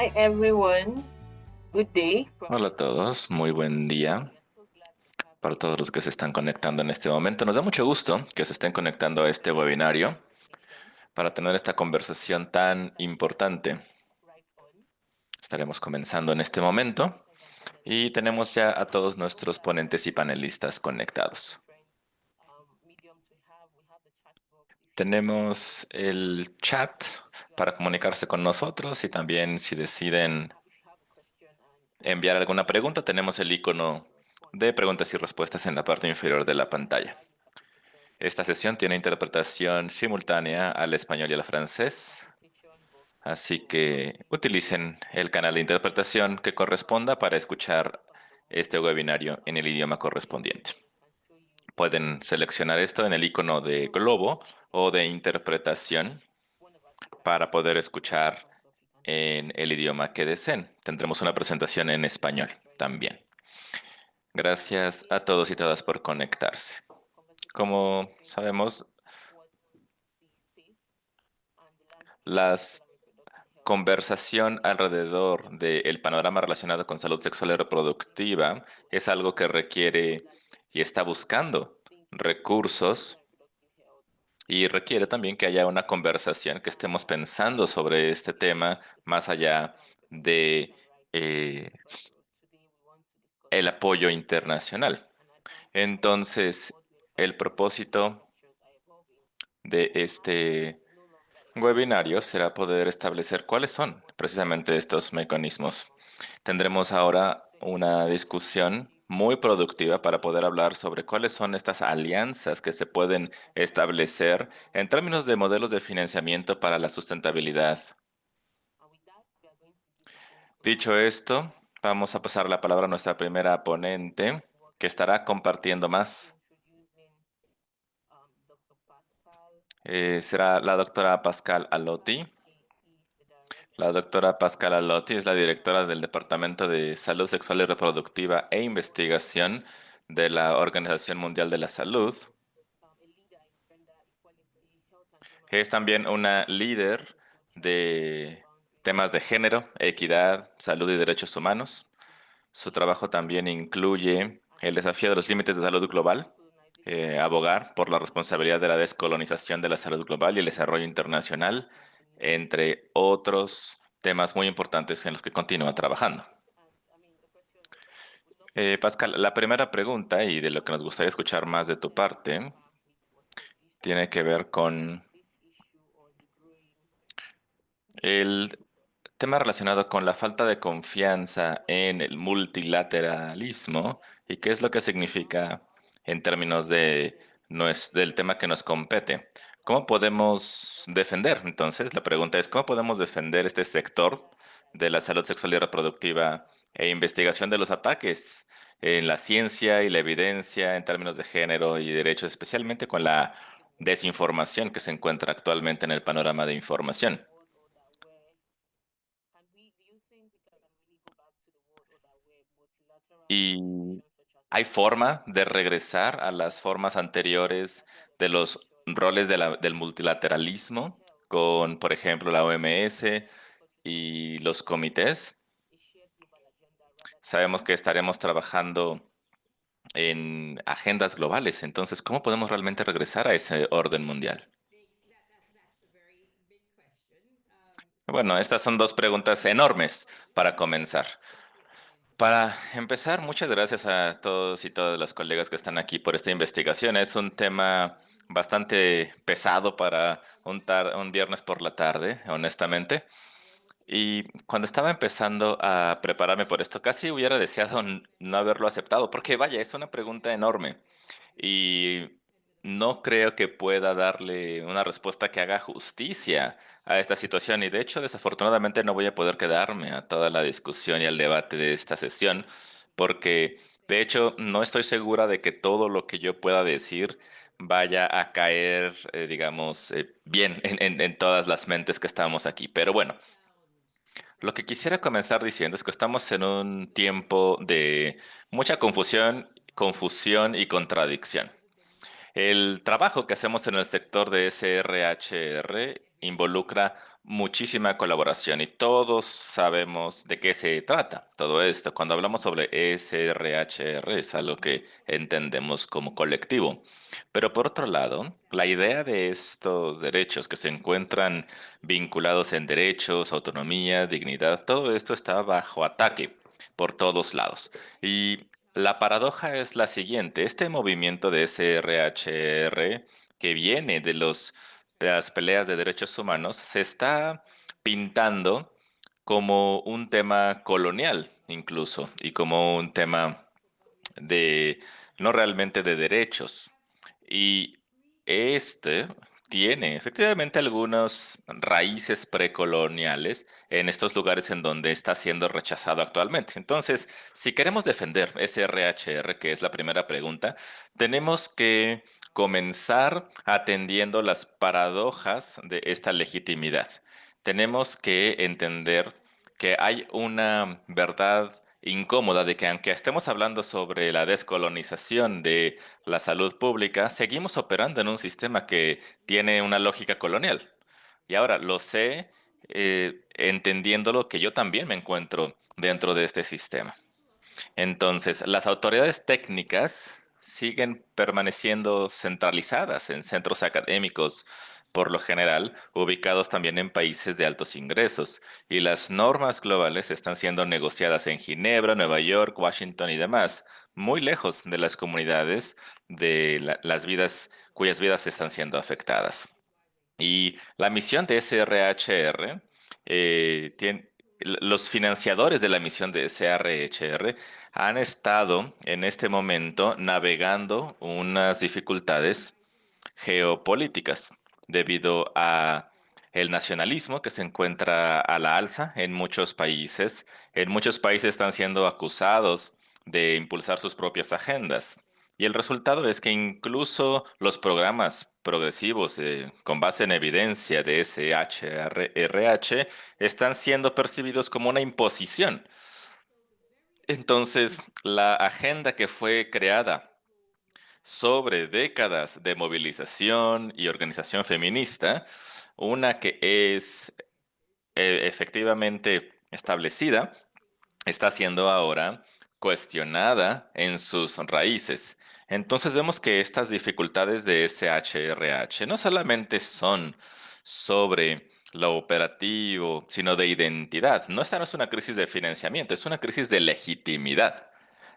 Hi everyone, good day. Hola a todos, muy buen día para todos los que se están conectando en este momento. Nos da mucho gusto que se estén conectando a este webinario para tener esta conversación tan importante. Estaremos comenzando en este momento y tenemos ya a todos nuestros ponentes y panelistas conectados. Tenemos el chat para comunicarse con nosotros y también si deciden enviar alguna pregunta, tenemos el icono de preguntas y respuestas en la parte inferior de la pantalla. Esta sesión tiene interpretación simultánea al español y al francés, así que utilicen el canal de interpretación que corresponda para escuchar este webinario en el idioma correspondiente. Pueden seleccionar esto en el icono de globo o de interpretación para poder escuchar en el idioma que deseen. Tendremos una presentación en español también. Gracias a todos y todas por conectarse. Como sabemos, las conversación alrededor del panorama relacionado con salud sexual y reproductiva es algo que requiere y está buscando recursos y requiere también que haya una conversación, que estemos pensando sobre este tema más allá de eh, el apoyo internacional. Entonces, el propósito de este webinario será poder establecer cuáles son precisamente estos mecanismos. Tendremos ahora una discusión muy productiva para poder hablar sobre cuáles son estas alianzas que se pueden establecer en términos de modelos de financiamiento para la sustentabilidad. Dicho esto, vamos a pasar la palabra a nuestra primera ponente, que estará compartiendo más. Será la doctora Pascal Alotti. La doctora Pascal Alotti es la directora del Departamento de Salud Sexual y Reproductiva e Investigación de la Organización Mundial de la Salud. Es también una líder de temas de género, equidad, salud y derechos humanos. Su trabajo también incluye el desafío de los límites de salud global, abogar por la responsabilidad de la descolonización de la salud global y el desarrollo internacional, entre otros temas muy importantes en los que continúa trabajando. Pascal, la primera pregunta, y de lo que nos gustaría escuchar más de tu parte, tiene que ver con el tema relacionado con la falta de confianza en el multilateralismo y qué es lo que significa en términos de del tema que nos compete. ¿Cómo podemos defender? Entonces, la pregunta es, ¿cómo podemos defender este sector de la salud sexual y reproductiva e investigación de los ataques en la ciencia y la evidencia en términos de género y derechos, especialmente con la desinformación que se encuentra actualmente en el panorama de información? ¿Y hay forma de regresar a las formas anteriores de los roles del multilateralismo con, por ejemplo, la OMS y los comités? Sabemos que estaremos trabajando en agendas globales, entonces, ¿cómo podemos realmente regresar a ese orden mundial? Bueno, estas son dos preguntas enormes para comenzar. Para empezar, muchas gracias a todos y todas las colegas que están aquí por esta investigación. Es un tema bastante pesado para un viernes por la tarde, honestamente. Y cuando estaba empezando a prepararme por esto, casi hubiera deseado no haberlo aceptado, porque vaya, es una pregunta enorme. Y no creo que pueda darle una respuesta que haga justicia a esta situación. Y de hecho, desafortunadamente no voy a poder quedarme a toda la discusión y al debate de esta sesión, porque de hecho no estoy segura de que todo lo que yo pueda decir vaya a caer, digamos, bien en todas las mentes que estamos aquí. Pero bueno, lo que quisiera comenzar diciendo es que estamos en un tiempo de mucha confusión y contradicción. El trabajo que hacemos en el sector de SRHR involucra muchísima colaboración y todos sabemos de qué se trata todo esto. Cuando hablamos sobre SRHR es algo que entendemos como colectivo. Pero por otro lado, la idea de estos derechos que se encuentran vinculados en derechos, autonomía, dignidad, todo esto está bajo ataque por todos lados. Y la paradoja es la siguiente, este movimiento de SRHR que viene de las peleas de derechos humanos se está pintando como un tema colonial incluso y como un tema de no realmente de derechos. Y este tiene efectivamente algunas raíces precoloniales en estos lugares en donde está siendo rechazado actualmente. Entonces, si queremos defender ese RHR, que es la primera pregunta, tenemos que comenzar atendiendo las paradojas de esta legitimidad. Tenemos que entender que hay una verdad incómoda de que aunque estemos hablando sobre la descolonización de la salud pública, seguimos operando en un sistema que tiene una lógica colonial. Y ahora lo sé, entendiéndolo que yo también me encuentro dentro de este sistema. Entonces, las autoridades técnicas siguen permaneciendo centralizadas en centros académicos, por lo general, ubicados también en países de altos ingresos, y las normas globales están siendo negociadas en Ginebra, Nueva York, Washington y demás, muy lejos de las comunidades de las vidas cuyas vidas están siendo afectadas. Y la misión de SRHR, los financiadores de la misión de SRHR han estado en este momento navegando unas dificultades geopolíticas debido a el nacionalismo que se encuentra a la alza en muchos países. En muchos países están siendo acusados de impulsar sus propias agendas. Y el resultado es que incluso los programas progresivos con base en evidencia de SHRH están siendo percibidos como una imposición. Entonces, la agenda que fue creada sobre décadas de movilización y organización feminista, una que es efectivamente establecida, está siendo ahora cuestionada en sus raíces. Entonces vemos que estas dificultades de SHRH no solamente son sobre lo operativo, sino de identidad. No, esta no es una crisis de financiamiento, es una crisis de legitimidad.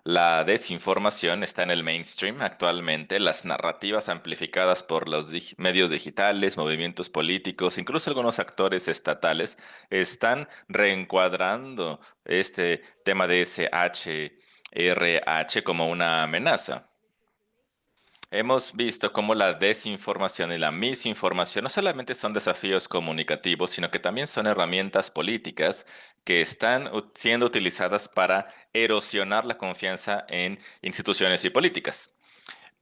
La desinformación está en el mainstream actualmente, las narrativas amplificadas por los medios digitales, movimientos políticos, incluso algunos actores estatales, están reencuadrando este tema de SHRH como una amenaza. Hemos visto cómo la desinformación y la misinformación no solamente son desafíos comunicativos, sino que también son herramientas políticas que están siendo utilizadas para erosionar la confianza en instituciones y políticas.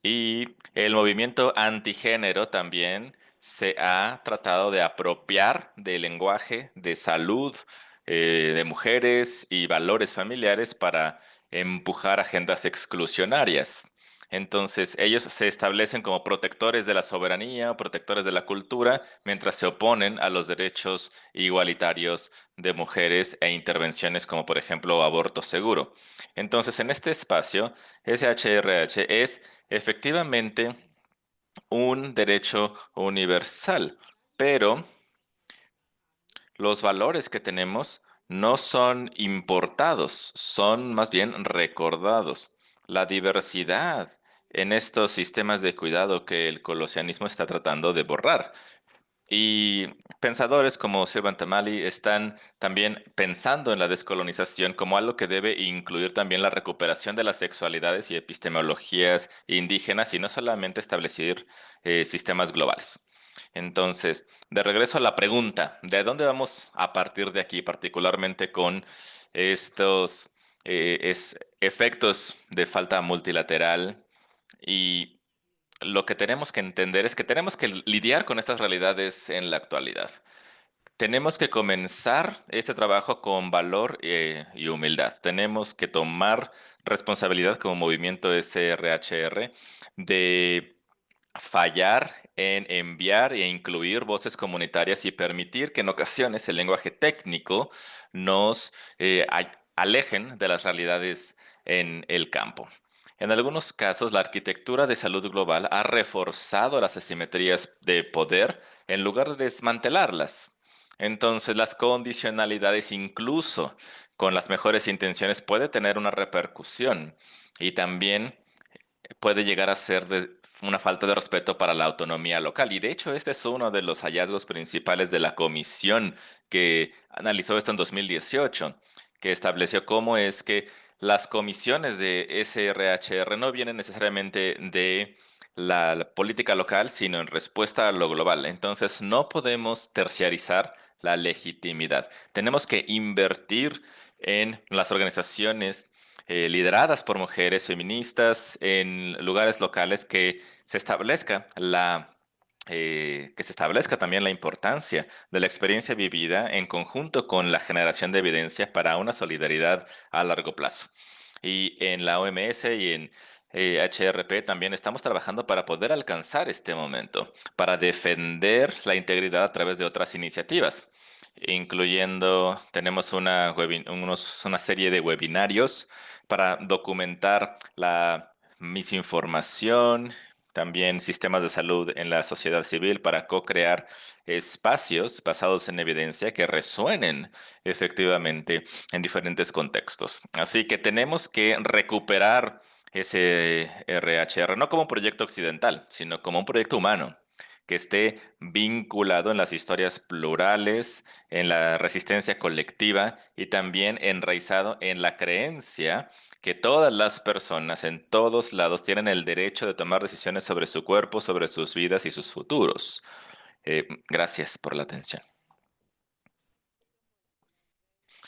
Y el movimiento antigénero también se ha tratado de apropiar del lenguaje de salud de mujeres y valores familiares para empujar agendas exclusionarias. Entonces, ellos se establecen como protectores de la soberanía, protectores de la cultura, mientras se oponen a los derechos igualitarios de mujeres e intervenciones como, por ejemplo, aborto seguro. Entonces, en este espacio, SHRH es efectivamente un derecho universal, pero los valores que tenemos no son importados, son más bien recordados. La diversidad en estos sistemas de cuidado que el colonialismo está tratando de borrar. Y pensadores como Sirvan Tamali están también pensando en la descolonización como algo que debe incluir también la recuperación de las sexualidades y epistemologías indígenas y no solamente establecer sistemas globales. Entonces, de regreso a la pregunta, ¿de dónde vamos a partir de aquí, particularmente con estos efectos de falta multilateral? Y lo que tenemos que entender es que tenemos que lidiar con estas realidades en la actualidad. Tenemos que comenzar este trabajo con valor y humildad. Tenemos que tomar responsabilidad como movimiento SRHR de fallar en enviar e incluir voces comunitarias y permitir que en ocasiones el lenguaje técnico nos alejen de las realidades en el campo. En algunos casos, la arquitectura de salud global ha reforzado las asimetrías de poder en lugar de desmantelarlas. Entonces, las condicionalidades, incluso con las mejores intenciones, puede tener una repercusión y también puede llegar a ser una falta de respeto para la autonomía local. Y de hecho, este es uno de los hallazgos principales de la comisión que analizó esto en 2018, que estableció cómo es que las comisiones de SRHR no vienen necesariamente de la política local, sino en respuesta a lo global. Entonces, no podemos terciarizar la legitimidad. Tenemos que invertir en las organizaciones lideradas por mujeres feministas en lugares locales que se establezca también la importancia de la experiencia vivida en conjunto con la generación de evidencia para una solidaridad a largo plazo. Y en la OMS y en HRP también estamos trabajando para poder alcanzar este momento, para defender la integridad a través de otras iniciativas, incluyendo, tenemos una serie de webinarios para documentar la misinformación, también sistemas de salud en la sociedad civil para co-crear espacios basados en evidencia que resuenen efectivamente en diferentes contextos. Así que tenemos que recuperar ese RHR, no como un proyecto occidental, sino como un proyecto humano que esté vinculado en las historias plurales, en la resistencia colectiva y también enraizado en la creencia que todas las personas en todos lados tienen el derecho de tomar decisiones sobre su cuerpo, sobre sus vidas y sus futuros. Gracias por la atención.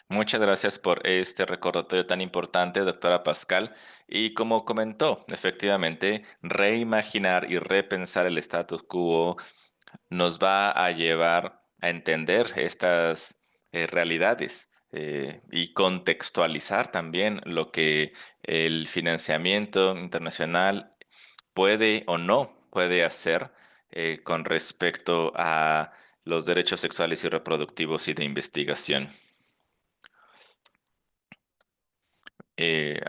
Muchas gracias por este recordatorio tan importante, doctora Pascal. Y como comentó, efectivamente, reimaginar y repensar el status quo nos va a llevar a entender estas realidades y contextualizar también lo que el financiamiento internacional puede o no puede hacer con respecto a los derechos sexuales y reproductivos y de investigación,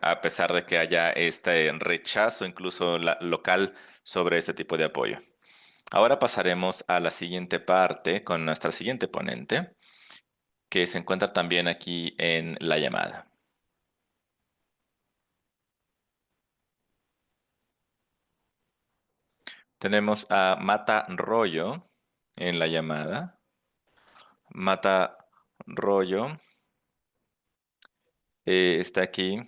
a pesar de que haya este rechazo incluso local sobre este tipo de apoyo. Ahora pasaremos a la siguiente parte con nuestra siguiente ponente, que se encuentra también aquí en la llamada. Tenemos a Mata Rollo en la llamada. Mata Rollo está aquí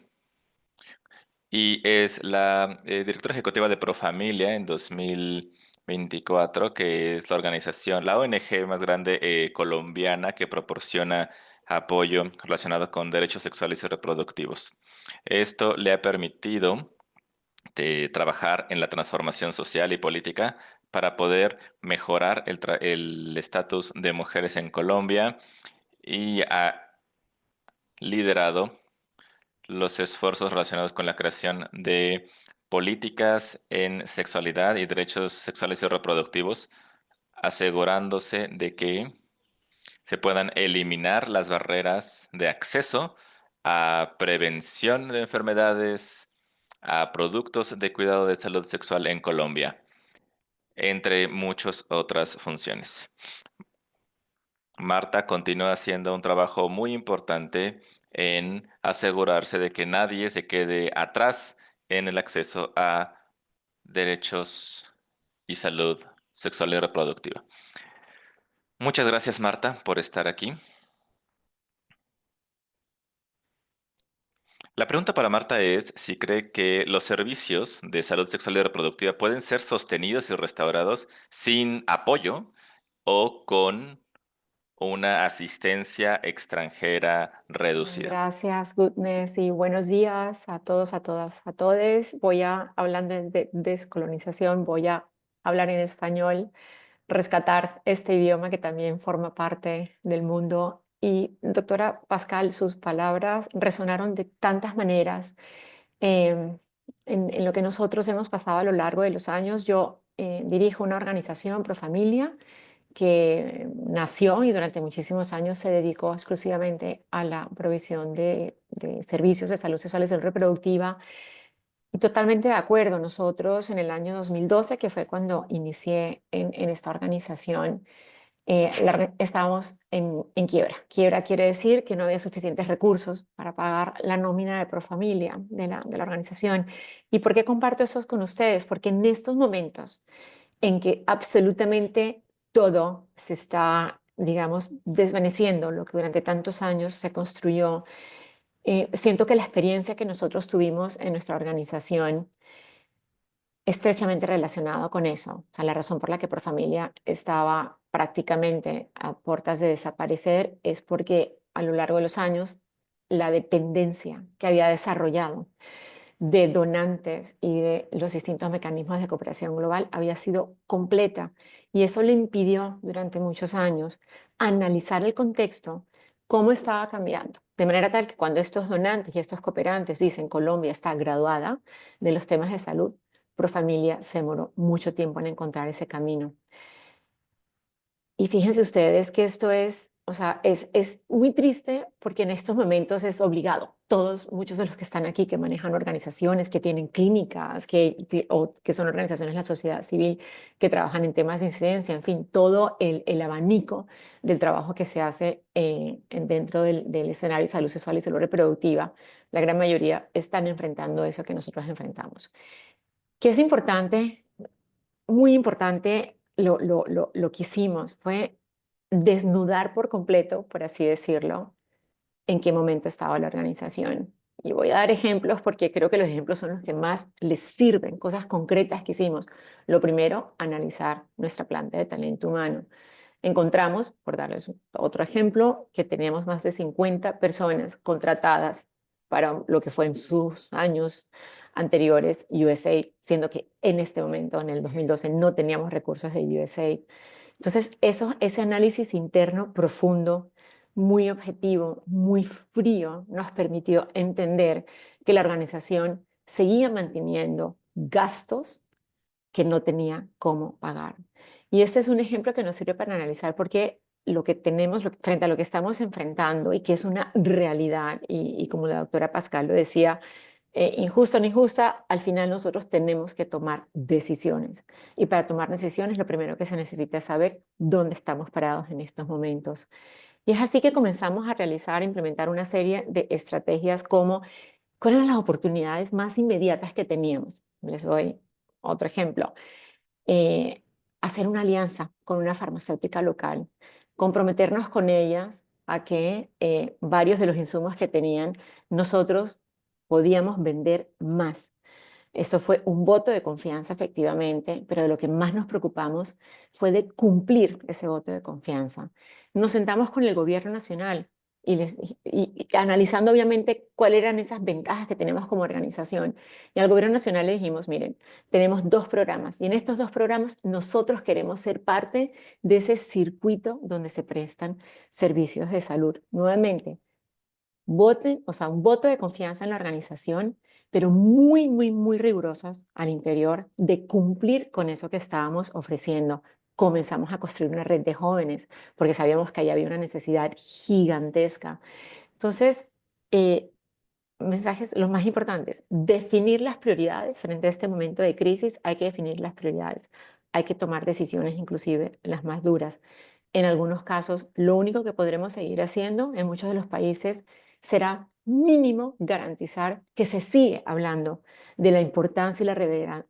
y es la directora ejecutiva de Profamilia en 2024, que es la organización, la ONG más grande colombiana que proporciona apoyo relacionado con derechos sexuales y reproductivos. Esto le ha permitido trabajar en la transformación social y política para poder mejorar el estatus de mujeres en Colombia y ha liderado los esfuerzos relacionados con la creación de políticas en sexualidad y derechos sexuales y reproductivos, asegurándose de que se puedan eliminar las barreras de acceso a prevención de enfermedades, a productos de cuidado de salud sexual en Colombia, entre muchas otras funciones. Marta continúa haciendo un trabajo muy importante en asegurarse de que nadie se quede atrás en el acceso a derechos y salud sexual y reproductiva. Muchas gracias, Marta, por estar aquí. La pregunta para Marta es si cree que los servicios de salud sexual y reproductiva pueden ser sostenidos y restaurados sin apoyo o con una asistencia extranjera reducida. Gracias, Goodness, y buenos días a todos, a todas, a todes. Voy a, hablando de descolonización, voy a hablar en español, rescatar este idioma que también forma parte del mundo. Y doctora Pascal, sus palabras resonaron de tantas maneras em, en lo que nosotros hemos pasado a lo largo de los años. Yo dirijo una organización, Profamilia, que nació y durante muchísimos años se dedicó exclusivamente a la provisión de servicios de salud sexual y salud reproductiva. Y totalmente de acuerdo, nosotros en el año 2012, que fue cuando inicié en esta organización, estábamos en quiebra. Quiebra quiere decir que no había suficientes recursos para pagar la nómina de Profamilia de la organización. ¿Y por qué comparto eso con ustedes? Porque en estos momentos en que absolutamente todo se está, digamos, desvaneciendo, lo que durante tantos años se construyó, siento que la experiencia que nosotros tuvimos en nuestra organización estrechamente relacionado con eso. O sea, la razón por la que Profamilia estaba prácticamente a puertas de desaparecer es porque a lo largo de los años la dependencia que había desarrollado de donantes y de los distintos mecanismos de cooperación global había sido completa, y eso le impidió durante muchos años analizar el contexto, cómo estaba cambiando, de manera tal que cuando estos donantes y estos cooperantes dicen Colombia está graduada de los temas de salud, Profamilia se demoró mucho tiempo en encontrar ese camino. Y fíjense ustedes que esto es, o sea, es muy triste porque en estos momentos es obligado. Todos, muchos de los que están aquí, que manejan organizaciones, que tienen clínicas, o que son organizaciones de la sociedad civil, que trabajan en temas de incidencia, en fin, todo el abanico del trabajo que se hace dentro del escenario de salud sexual y salud reproductiva, la gran mayoría están enfrentando eso que nosotros enfrentamos. ¿Qué es importante? Muy importante lo que hicimos fue desnudar por completo, por así decirlo, en qué momento estaba la organización. Y voy a dar ejemplos porque creo que los ejemplos son los que más les sirven, cosas concretas que hicimos. Lo primero, analizar nuestra planta de talento humano. Encontramos, por darles otro ejemplo, que teníamos más de 50 personas contratadas para lo que fue en sus años anteriores USAID, siendo que en este momento, en el 2012, no teníamos recursos de USAID. Entonces, ese análisis interno profundo, muy objetivo, muy frío, nos permitió entender que la organización seguía manteniendo gastos que no tenía cómo pagar. Y este es un ejemplo que nos sirve para analizar por qué lo que tenemos frente a lo que estamos enfrentando y que es una realidad, y como la doctora Pascal lo decía, injusta o no injusta, al final nosotros tenemos que tomar decisiones. Y para tomar decisiones, lo primero que se necesita es saber dónde estamos parados en estos momentos. Y es así que comenzamos a realizar, implementar una serie de estrategias como cuáles eran las oportunidades más inmediatas que teníamos. Les doy otro ejemplo. eh, Hacer una alianza con una farmacéutica local, comprometernos con ellas a que varios de los insumos que tenían nosotros podíamos vender más. Esto fue un voto de confianza, efectivamente, pero de lo que más nos preocupamos fue de cumplir ese voto de confianza. Nos sentamos con el gobierno nacional y analizando obviamente cuáles eran esas ventajas que tenemos como organización. Y al gobierno nacional le dijimos, miren, tenemos 2 programas y en estos 2 programas nosotros queremos ser parte de ese circuito donde se prestan servicios de salud. Nuevamente, voten, o sea, un voto de confianza en la organización, pero muy, muy, muy rigurosos al interior de cumplir con eso que estábamos ofreciendo. Comenzamos a construir una red de jóvenes porque sabíamos que ahí había una necesidad gigantesca. Entonces, eh, mensajes los más importantes: definir las prioridades frente a este momento de crisis. Hay que definir las prioridades, hay que tomar decisiones, inclusive las más duras. En algunos casos, lo único que podremos seguir haciendo en muchos de los países será mínimo garantizar que se sigue hablando de la importancia y la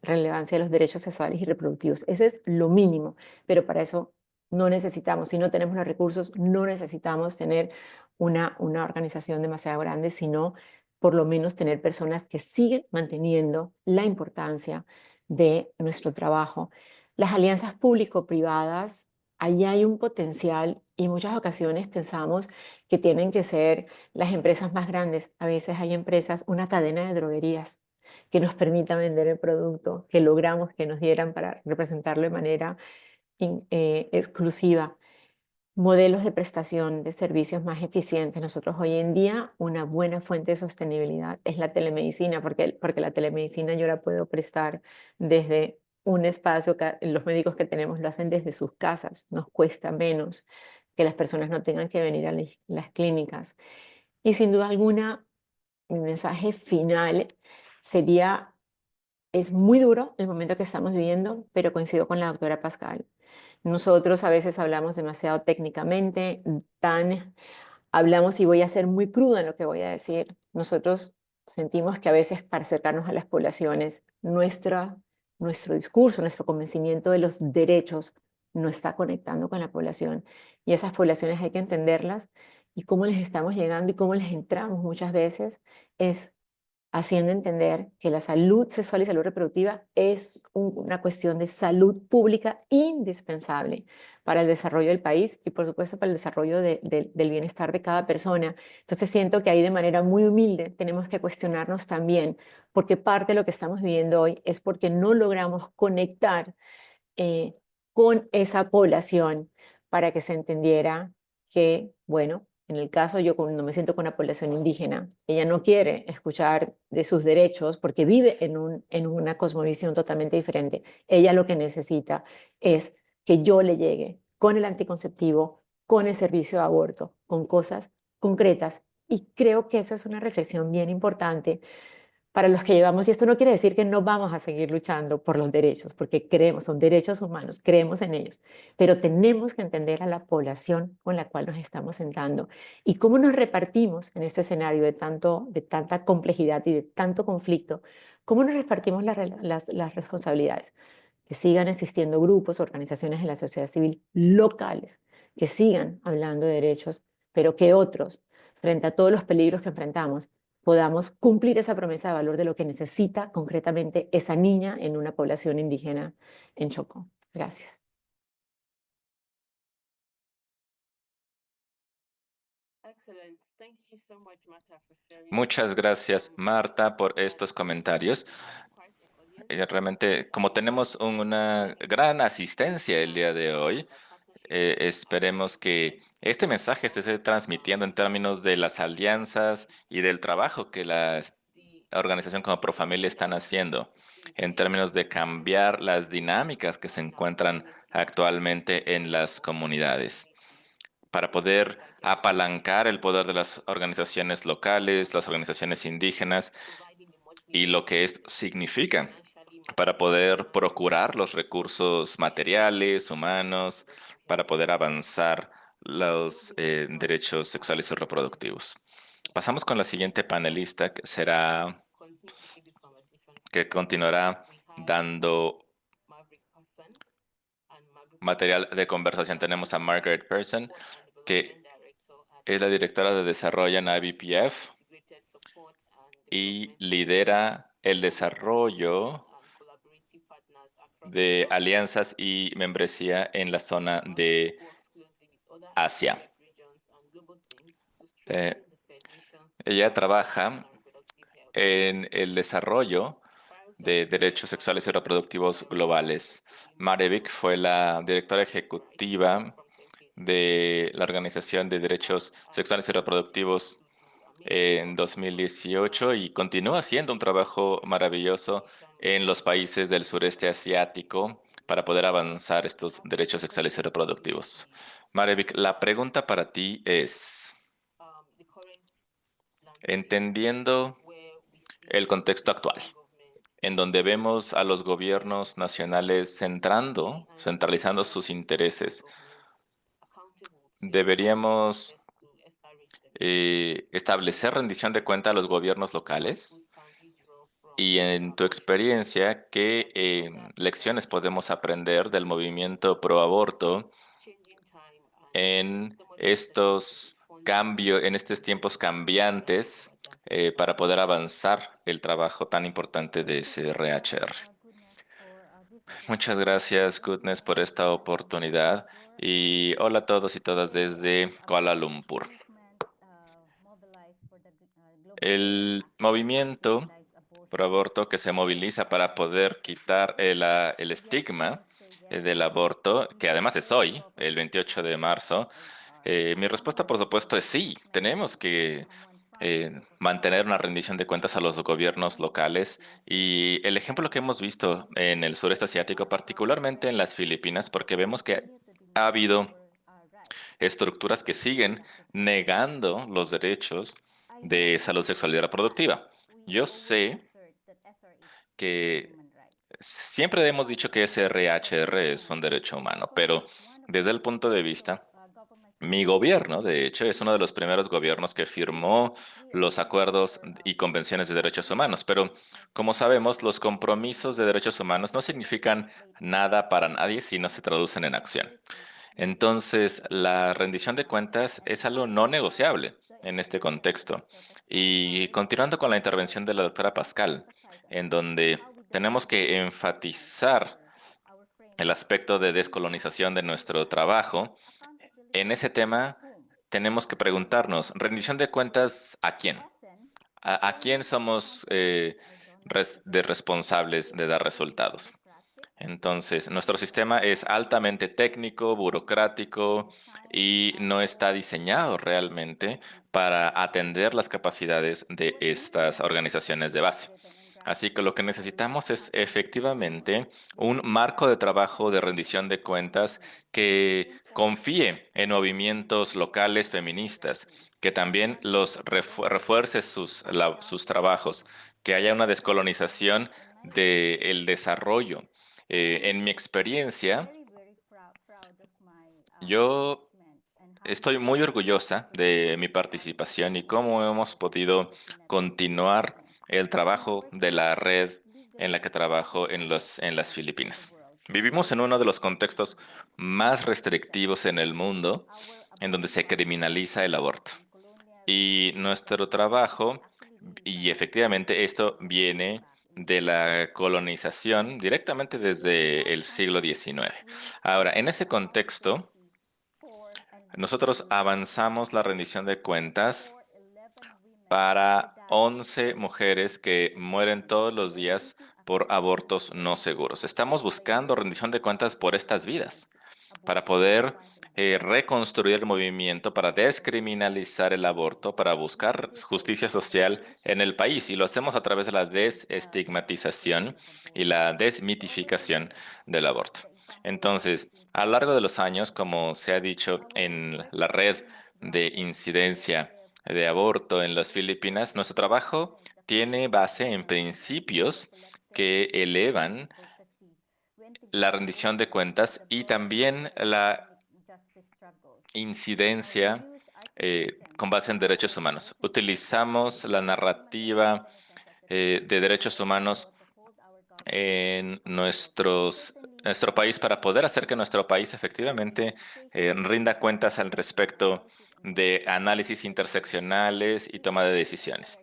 relevancia de los derechos sexuales y reproductivos. Eso es lo mínimo, pero para eso no necesitamos, si no tenemos los recursos, no necesitamos tener una organización demasiado grande, sino por lo menos tener personas que siguen manteniendo la importancia de nuestro trabajo. Las alianzas público-privadas, allí hay un potencial y en muchas ocasiones pensamos que tienen que ser las empresas más grandes. A veces hay empresas, una cadena de droguerías que nos permita vender el producto que logramos que nos dieran para representarlo de manera exclusiva. Modelos de prestación de servicios más eficientes. Nosotros hoy en día una buena fuente de sostenibilidad es la telemedicina, porque la telemedicina yo la puedo prestar desde un espacio, los médicos que tenemos lo hacen desde sus casas, nos cuesta menos que las personas no tengan que venir a las clínicas. Y sin duda alguna, mi mensaje final sería, es muy duro el momento que estamos viviendo, pero coincido con la doctora Pascal. Nosotros a veces hablamos demasiado técnicamente, hablamos, y voy a ser muy cruda en lo que voy a decir, nosotros sentimos que a veces para acercarnos a las poblaciones, nuestro discurso, nuestro convencimiento de los derechos no está conectando con la población. Y esas poblaciones hay que entenderlas, y cómo les estamos llegando y cómo les entramos muchas veces es haciendo entender que la salud sexual y salud reproductiva es una cuestión de salud pública indispensable para el desarrollo del país y, por supuesto, para el desarrollo del bienestar de cada persona. Entonces siento que ahí, de manera muy humilde, tenemos que cuestionarnos también, porque parte de lo que estamos viviendo hoy es porque no logramos conectar eh, con esa población para que se entendiera que, bueno, en el caso yo cuando me siento con una población indígena, ella no quiere escuchar de sus derechos porque vive en una cosmovisión totalmente diferente. Ella lo que necesita es que yo le llegue con el anticonceptivo, con el servicio de aborto, con cosas concretas. Y creo que eso es una reflexión bien importante para los que llevamos, y esto no quiere decir que no vamos a seguir luchando por los derechos, porque creemos, son derechos humanos, creemos en ellos, pero tenemos que entender a la población con la cual nos estamos sentando y cómo nos repartimos en este escenario de tanta complejidad y de tanto conflicto, cómo nos repartimos las responsabilidades. Que sigan existiendo grupos, organizaciones de la sociedad civil locales, que sigan hablando de derechos, pero que otros, frente a todos los peligros que enfrentamos, podamos cumplir esa promesa de valor de lo que necesita concretamente esa niña en una población indígena en Chocó. Gracias. Muchas gracias, Marta, por estos comentarios. Realmente, como tenemos una gran asistencia el día de hoy, esperemos que este mensaje se esté transmitiendo en términos de las alianzas y del trabajo que la organización como Profamilia están haciendo, en términos de cambiar las dinámicas que se encuentran actualmente en las comunidades, para poder apalancar el poder de las organizaciones locales, las organizaciones indígenas y lo que esto significa para poder procurar los recursos materiales, humanos, para poder avanzar los derechos sexuales y reproductivos. Pasamos con la siguiente panelista, que continuará dando material de conversación. Tenemos a Margaret Person, que es la directora de desarrollo en IBPF y lidera el desarrollo de alianzas y membresía en la zona de Asia. Ella trabaja en el desarrollo de derechos sexuales y reproductivos globales. Marevik fue la directora ejecutiva de la Organización de Derechos Sexuales y Reproductivos en 2018 y continúa haciendo un trabajo maravilloso en los países del sureste asiático para poder avanzar estos derechos sexuales y reproductivos. Marevik, la pregunta para ti es, entendiendo el contexto actual, en donde vemos a los gobiernos nacionales centralizando sus intereses, deberíamos establecer rendición de cuenta a los gobiernos locales. Y en tu experiencia, ¿qué lecciones podemos aprender del movimiento pro aborto en estos cambios, en estos tiempos cambiantes, para poder avanzar el trabajo tan importante de CRHR? Muchas gracias, Goodness, por esta oportunidad. Y hola a todos y todas desde Kuala Lumpur. El movimiento pro aborto que se moviliza para poder quitar el estigma del aborto, que además es hoy, el 28 de marzo. Mi respuesta, por supuesto, es sí. Tenemos que mantener una rendición de cuentas a los gobiernos locales. Y el ejemplo que hemos visto en el sureste asiático, particularmente en las Filipinas, porque vemos que ha habido estructuras que siguen negando los derechos de salud sexual y reproductiva. Yo sé que siempre hemos dicho que SRHR es un derecho humano, pero desde el punto de vista, mi gobierno, de hecho, es uno de los primeros gobiernos que firmó los acuerdos y convenciones de derechos humanos, pero como sabemos, los compromisos de derechos humanos no significan nada para nadie si no se traducen en acción. Entonces, la rendición de cuentas es algo no negociable en este contexto. Y continuando con la intervención de la doctora Pascal, en donde tenemos que enfatizar el aspecto de descolonización de nuestro trabajo, en ese tema tenemos que preguntarnos, ¿rendición de cuentas a quién? ¿A quién somos responsables de dar resultados? Entonces, nuestro sistema es altamente técnico, burocrático y no está diseñado realmente para atender las capacidades de estas organizaciones de base. Así que lo que necesitamos es efectivamente un marco de trabajo de rendición de cuentas que confíe en movimientos locales feministas, que también los refuerce sus trabajos, que haya una descolonización del desarrollo. En mi experiencia, yo estoy muy orgullosa de mi participación y cómo hemos podido continuar el trabajo de la red en la que trabajo en las Filipinas. Vivimos en uno de los contextos más restrictivos en el mundo, en donde se criminaliza el aborto. Y nuestro trabajo, y efectivamente esto viene de la colonización directamente desde el siglo XIX. Ahora, en ese contexto, nosotros avanzamos la rendición de cuentas para 11 mujeres que mueren todos los días por abortos no seguros. Estamos buscando rendición de cuentas por estas vidas, para poder reconstruir el movimiento, para descriminalizar el aborto, para buscar justicia social en el país. Y lo hacemos a través de la desestigmatización y la desmitificación del aborto. Entonces, a lo largo de los años, como se ha dicho en la red de incidencia de aborto en las Filipinas, nuestro trabajo tiene base en principios que elevan la rendición de cuentas y también la incidencia con base en derechos humanos. Utilizamos la narrativa de derechos humanos en nuestro país para poder hacer que nuestro país efectivamente rinda cuentas al respecto de análisis interseccionales y toma de decisiones.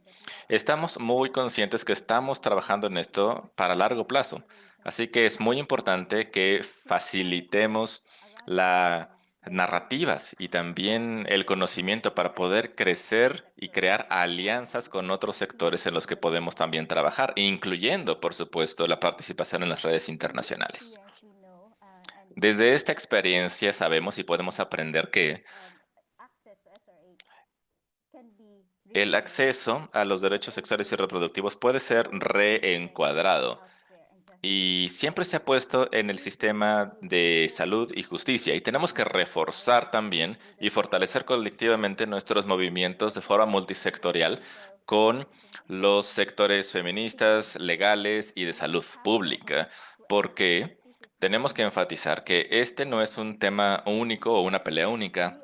Estamos muy conscientes que estamos trabajando en esto para largo plazo, así que es muy importante que facilitemos las narrativas y también el conocimiento para poder crecer y crear alianzas con otros sectores en los que podemos también trabajar, incluyendo, por supuesto, la participación en las redes internacionales. Desde esta experiencia sabemos y podemos aprender que el acceso a los derechos sexuales y reproductivos puede ser reencuadrado y siempre se ha puesto en el sistema de salud y justicia y tenemos que reforzar también y fortalecer colectivamente nuestros movimientos de forma multisectorial con los sectores feministas, legales y de salud pública, porque tenemos que enfatizar que este no es un tema único o una pelea única.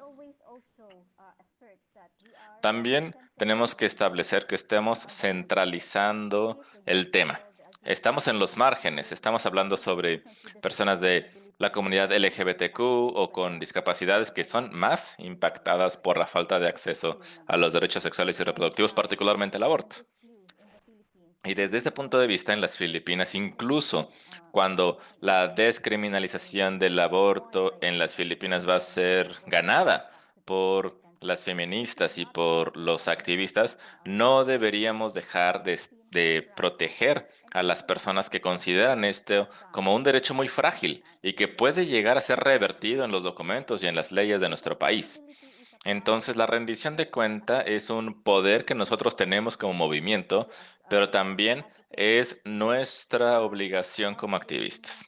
También tenemos que establecer que estemos centralizando el tema. Estamos en los márgenes, estamos hablando sobre personas de la comunidad LGBTQ o con discapacidades que son más impactadas por la falta de acceso a los derechos sexuales y reproductivos, particularmente el aborto. Y desde ese punto de vista, en las Filipinas, incluso cuando la descriminalización del aborto en las Filipinas va a ser ganada por las feministas y por los activistas, no deberíamos dejar de proteger a las personas que consideran esto como un derecho muy frágil y que puede llegar a ser revertido en los documentos y en las leyes de nuestro país. Entonces, la rendición de cuenta es un poder que nosotros tenemos como movimiento, pero también es nuestra obligación como activistas.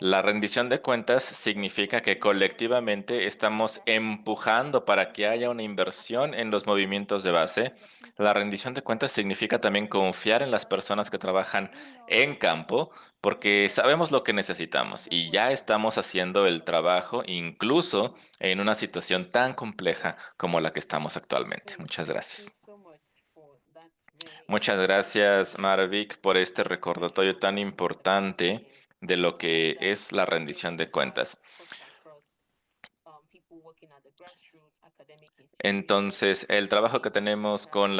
La rendición de cuentas significa que colectivamente estamos empujando para que haya una inversión en los movimientos de base. La rendición de cuentas significa también confiar en las personas que trabajan en campo, porque sabemos lo que necesitamos y ya estamos haciendo el trabajo incluso en una situación tan compleja como la que estamos actualmente. Muchas gracias. Muchas gracias, Maravik, por este recordatorio tan importante de lo que es la rendición de cuentas. Entonces, el trabajo que tenemos con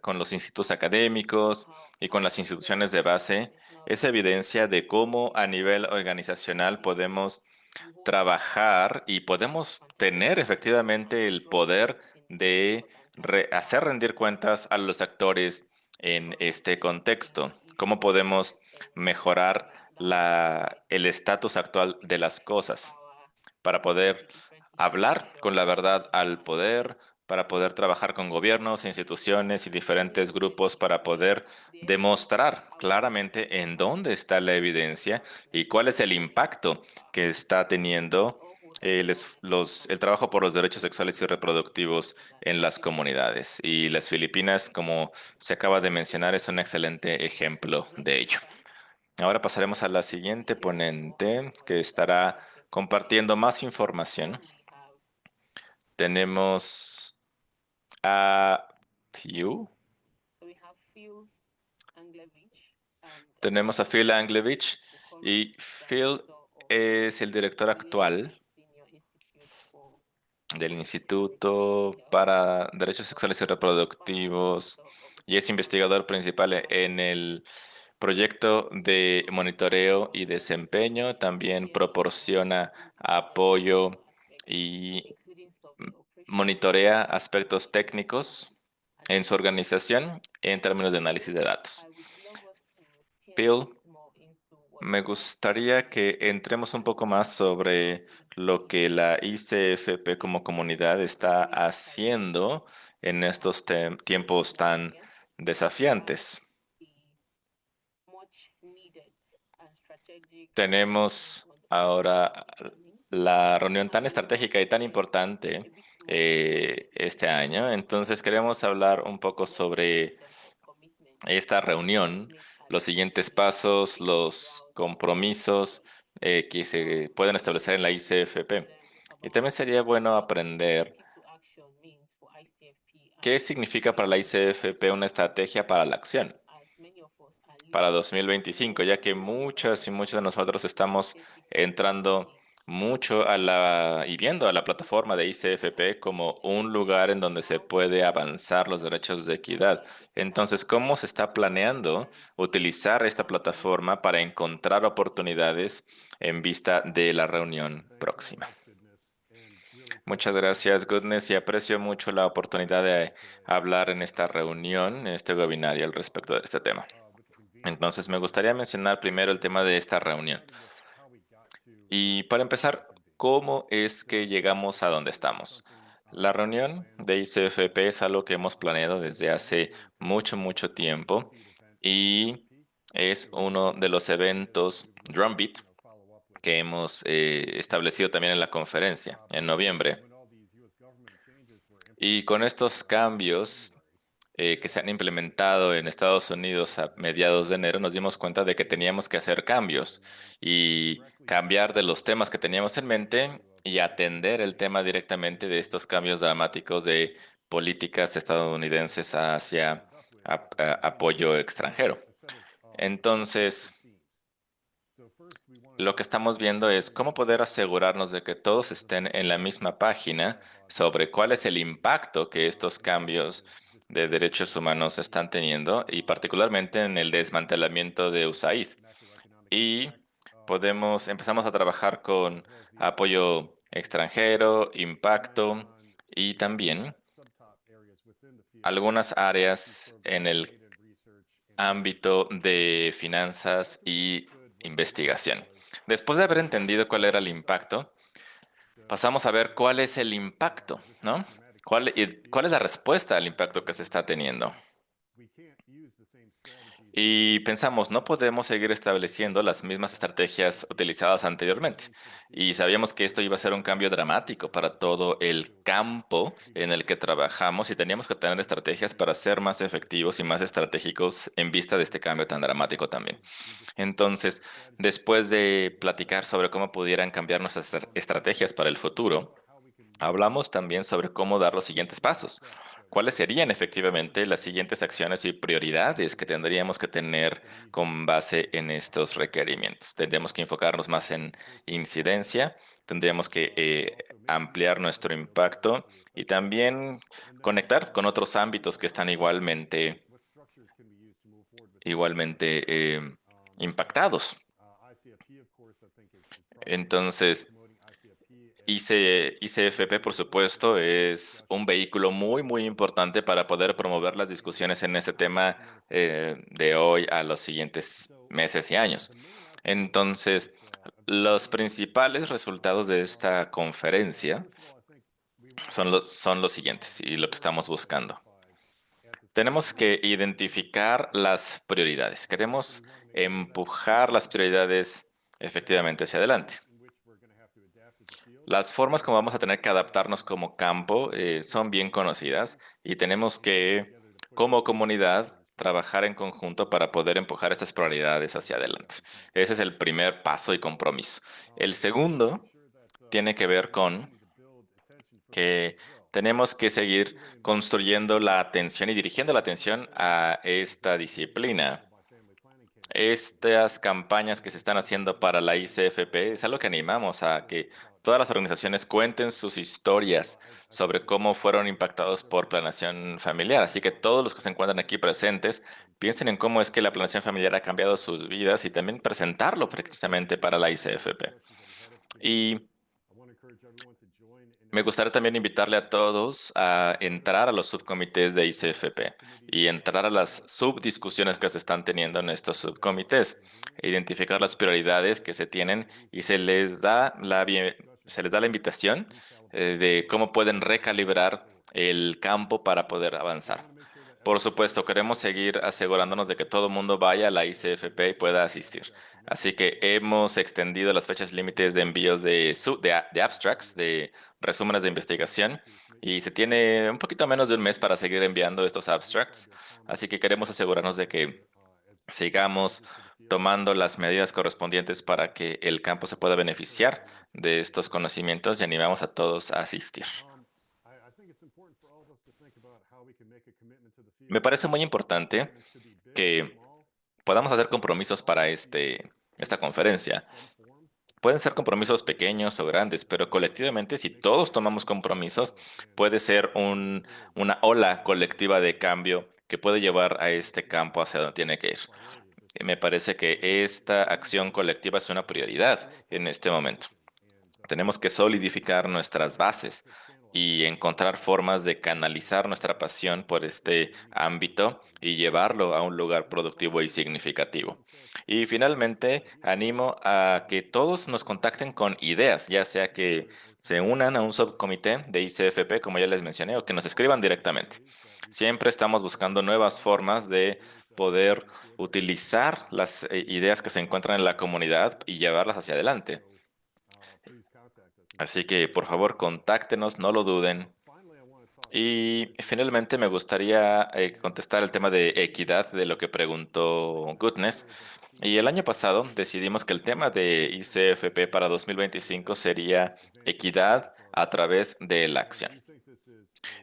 con los institutos académicos y con las instituciones de base es evidencia de cómo a nivel organizacional podemos trabajar y podemos tener efectivamente el poder de hacer rendir cuentas a los actores en este contexto. ¿Cómo podemos mejorar el estatus actual de las cosas para poder hablar con la verdad al poder, para poder trabajar con gobiernos, instituciones y diferentes grupos para poder demostrar claramente en dónde está la evidencia y cuál es el impacto que está teniendo el trabajo por los derechos sexuales y reproductivos en las comunidades? Y las Filipinas, como se acaba de mencionar, es un excelente ejemplo de ello. Ahora pasaremos a la siguiente ponente que estará compartiendo más información. Tenemos a Pew. Tenemos a Phil Anglevich y Phil es el director actual del Instituto para Derechos Sexuales y Reproductivos y es investigador principal en el proyecto de monitoreo y desempeño. También proporciona apoyo y monitorea aspectos técnicos en su organización en términos de análisis de datos. Phil, me gustaría que entremos un poco más sobre lo que la ICFP como comunidad está haciendo en estos tiempos tan desafiantes. Tenemos ahora la reunión tan estratégica y tan importante este año, entonces queremos hablar un poco sobre esta reunión, los siguientes pasos, los compromisos que se pueden establecer en la ICFP. Y también sería bueno aprender qué significa para la ICFP una estrategia para la acción para 2025, ya que muchas y muchos de nosotros estamos entrando mucho y viendo a la plataforma de ICFP como un lugar en donde se puede avanzar los derechos de equidad. Entonces, ¿cómo se está planeando utilizar esta plataforma para encontrar oportunidades en vista de la reunión próxima? Muchas gracias, Goodness, y aprecio mucho la oportunidad de hablar en esta reunión, en este webinario al respecto de este tema. Entonces, me gustaría mencionar primero el tema de esta reunión. Y para empezar, ¿cómo es que llegamos a donde estamos? La reunión de ICFP es algo que hemos planeado desde hace mucho tiempo y es uno de los eventos Drumbeat que hemos establecido también en la conferencia en noviembre. Y con estos cambios que se han implementado en Estados Unidos a mediados de enero, nos dimos cuenta de que teníamos que hacer cambios y cambiar de los temas que teníamos en mente y atender el tema directamente de estos cambios dramáticos de políticas estadounidenses hacia apoyo extranjero. Entonces, lo que estamos viendo es cómo poder asegurarnos de que todos estén en la misma página sobre cuál es el impacto que estos cambios de derechos humanos están teniendo y particularmente en el desmantelamiento de USAID. Y empezamos a trabajar con apoyo extranjero, impacto y también algunas áreas en el ámbito de finanzas y investigación. Después de haber entendido cuál era el impacto, pasamos a ver cuál es el impacto, ¿no? ¿Cuál es la respuesta al impacto que se está teniendo? Y pensamos, no podemos seguir estableciendo las mismas estrategias utilizadas anteriormente. Y sabíamos que esto iba a ser un cambio dramático para todo el campo en el que trabajamos y teníamos que tener estrategias para ser más efectivos y más estratégicos en vista de este cambio tan dramático también. Entonces, después de platicar sobre cómo pudieran cambiar nuestras estrategias para el futuro, hablamos también sobre cómo dar los siguientes pasos. ¿Cuáles serían efectivamente las siguientes acciones y prioridades que tendríamos que tener con base en estos requerimientos? Tendríamos que enfocarnos más en incidencia, tendríamos que ampliar nuestro impacto y también conectar con otros ámbitos que están igualmente impactados. Entonces, ICFP, por supuesto, es un vehículo muy, muy importante para poder promover las discusiones en este tema de hoy a los siguientes meses y años. Entonces, los principales resultados de esta conferencia son los siguientes y lo que estamos buscando. Tenemos que identificar las prioridades. Queremos empujar las prioridades efectivamente hacia adelante. Las formas como vamos a tener que adaptarnos como campo son bien conocidas y tenemos que, como comunidad, trabajar en conjunto para poder empujar estas prioridades hacia adelante. Ese es el primer paso y compromiso. El segundo tiene que ver con que tenemos que seguir construyendo la atención y dirigiendo la atención a esta disciplina. Estas campañas que se están haciendo para la ICFP es algo que animamos a que todas las organizaciones cuenten sus historias sobre cómo fueron impactados por planeación familiar. Así que todos los que se encuentran aquí presentes piensen en cómo es que la planeación familiar ha cambiado sus vidas y también presentarlo precisamente para la ICFP. Y me gustaría también invitarle a todos a entrar a los subcomités de ICFP y entrar a las subdiscusiones que se están teniendo en estos subcomités, e identificar las prioridades que se tienen y se les da la invitación de cómo pueden recalibrar el campo para poder avanzar. Por supuesto, queremos seguir asegurándonos de que todo el mundo vaya a la ICFP y pueda asistir. Así que hemos extendido las fechas límites de envíos de abstracts, de resúmenes de investigación, y se tiene un poquito menos de un mes para seguir enviando estos abstracts. Así que queremos asegurarnos de que sigamos tomando las medidas correspondientes para que el campo se pueda beneficiar de estos conocimientos y animamos a todos a asistir. Me parece muy importante que podamos hacer compromisos para esta conferencia. Pueden ser compromisos pequeños o grandes, pero colectivamente, si todos tomamos compromisos, puede ser una ola colectiva de cambio que puede llevar a este campo hacia donde tiene que ir. Me parece que esta acción colectiva es una prioridad en este momento. Tenemos que solidificar nuestras bases y encontrar formas de canalizar nuestra pasión por este ámbito y llevarlo a un lugar productivo y significativo. Y finalmente, animo a que todos nos contacten con ideas, ya sea que se unan a un subcomité de ICFP, como ya les mencioné, o que nos escriban directamente. Siempre estamos buscando nuevas formas de poder utilizar las ideas que se encuentran en la comunidad y llevarlas hacia adelante. Así que por favor contáctenos, no lo duden. Y finalmente me gustaría contestar el tema de equidad de lo que preguntó Goodness. Y el año pasado decidimos que el tema de ICFP para 2025 sería equidad a través de la acción.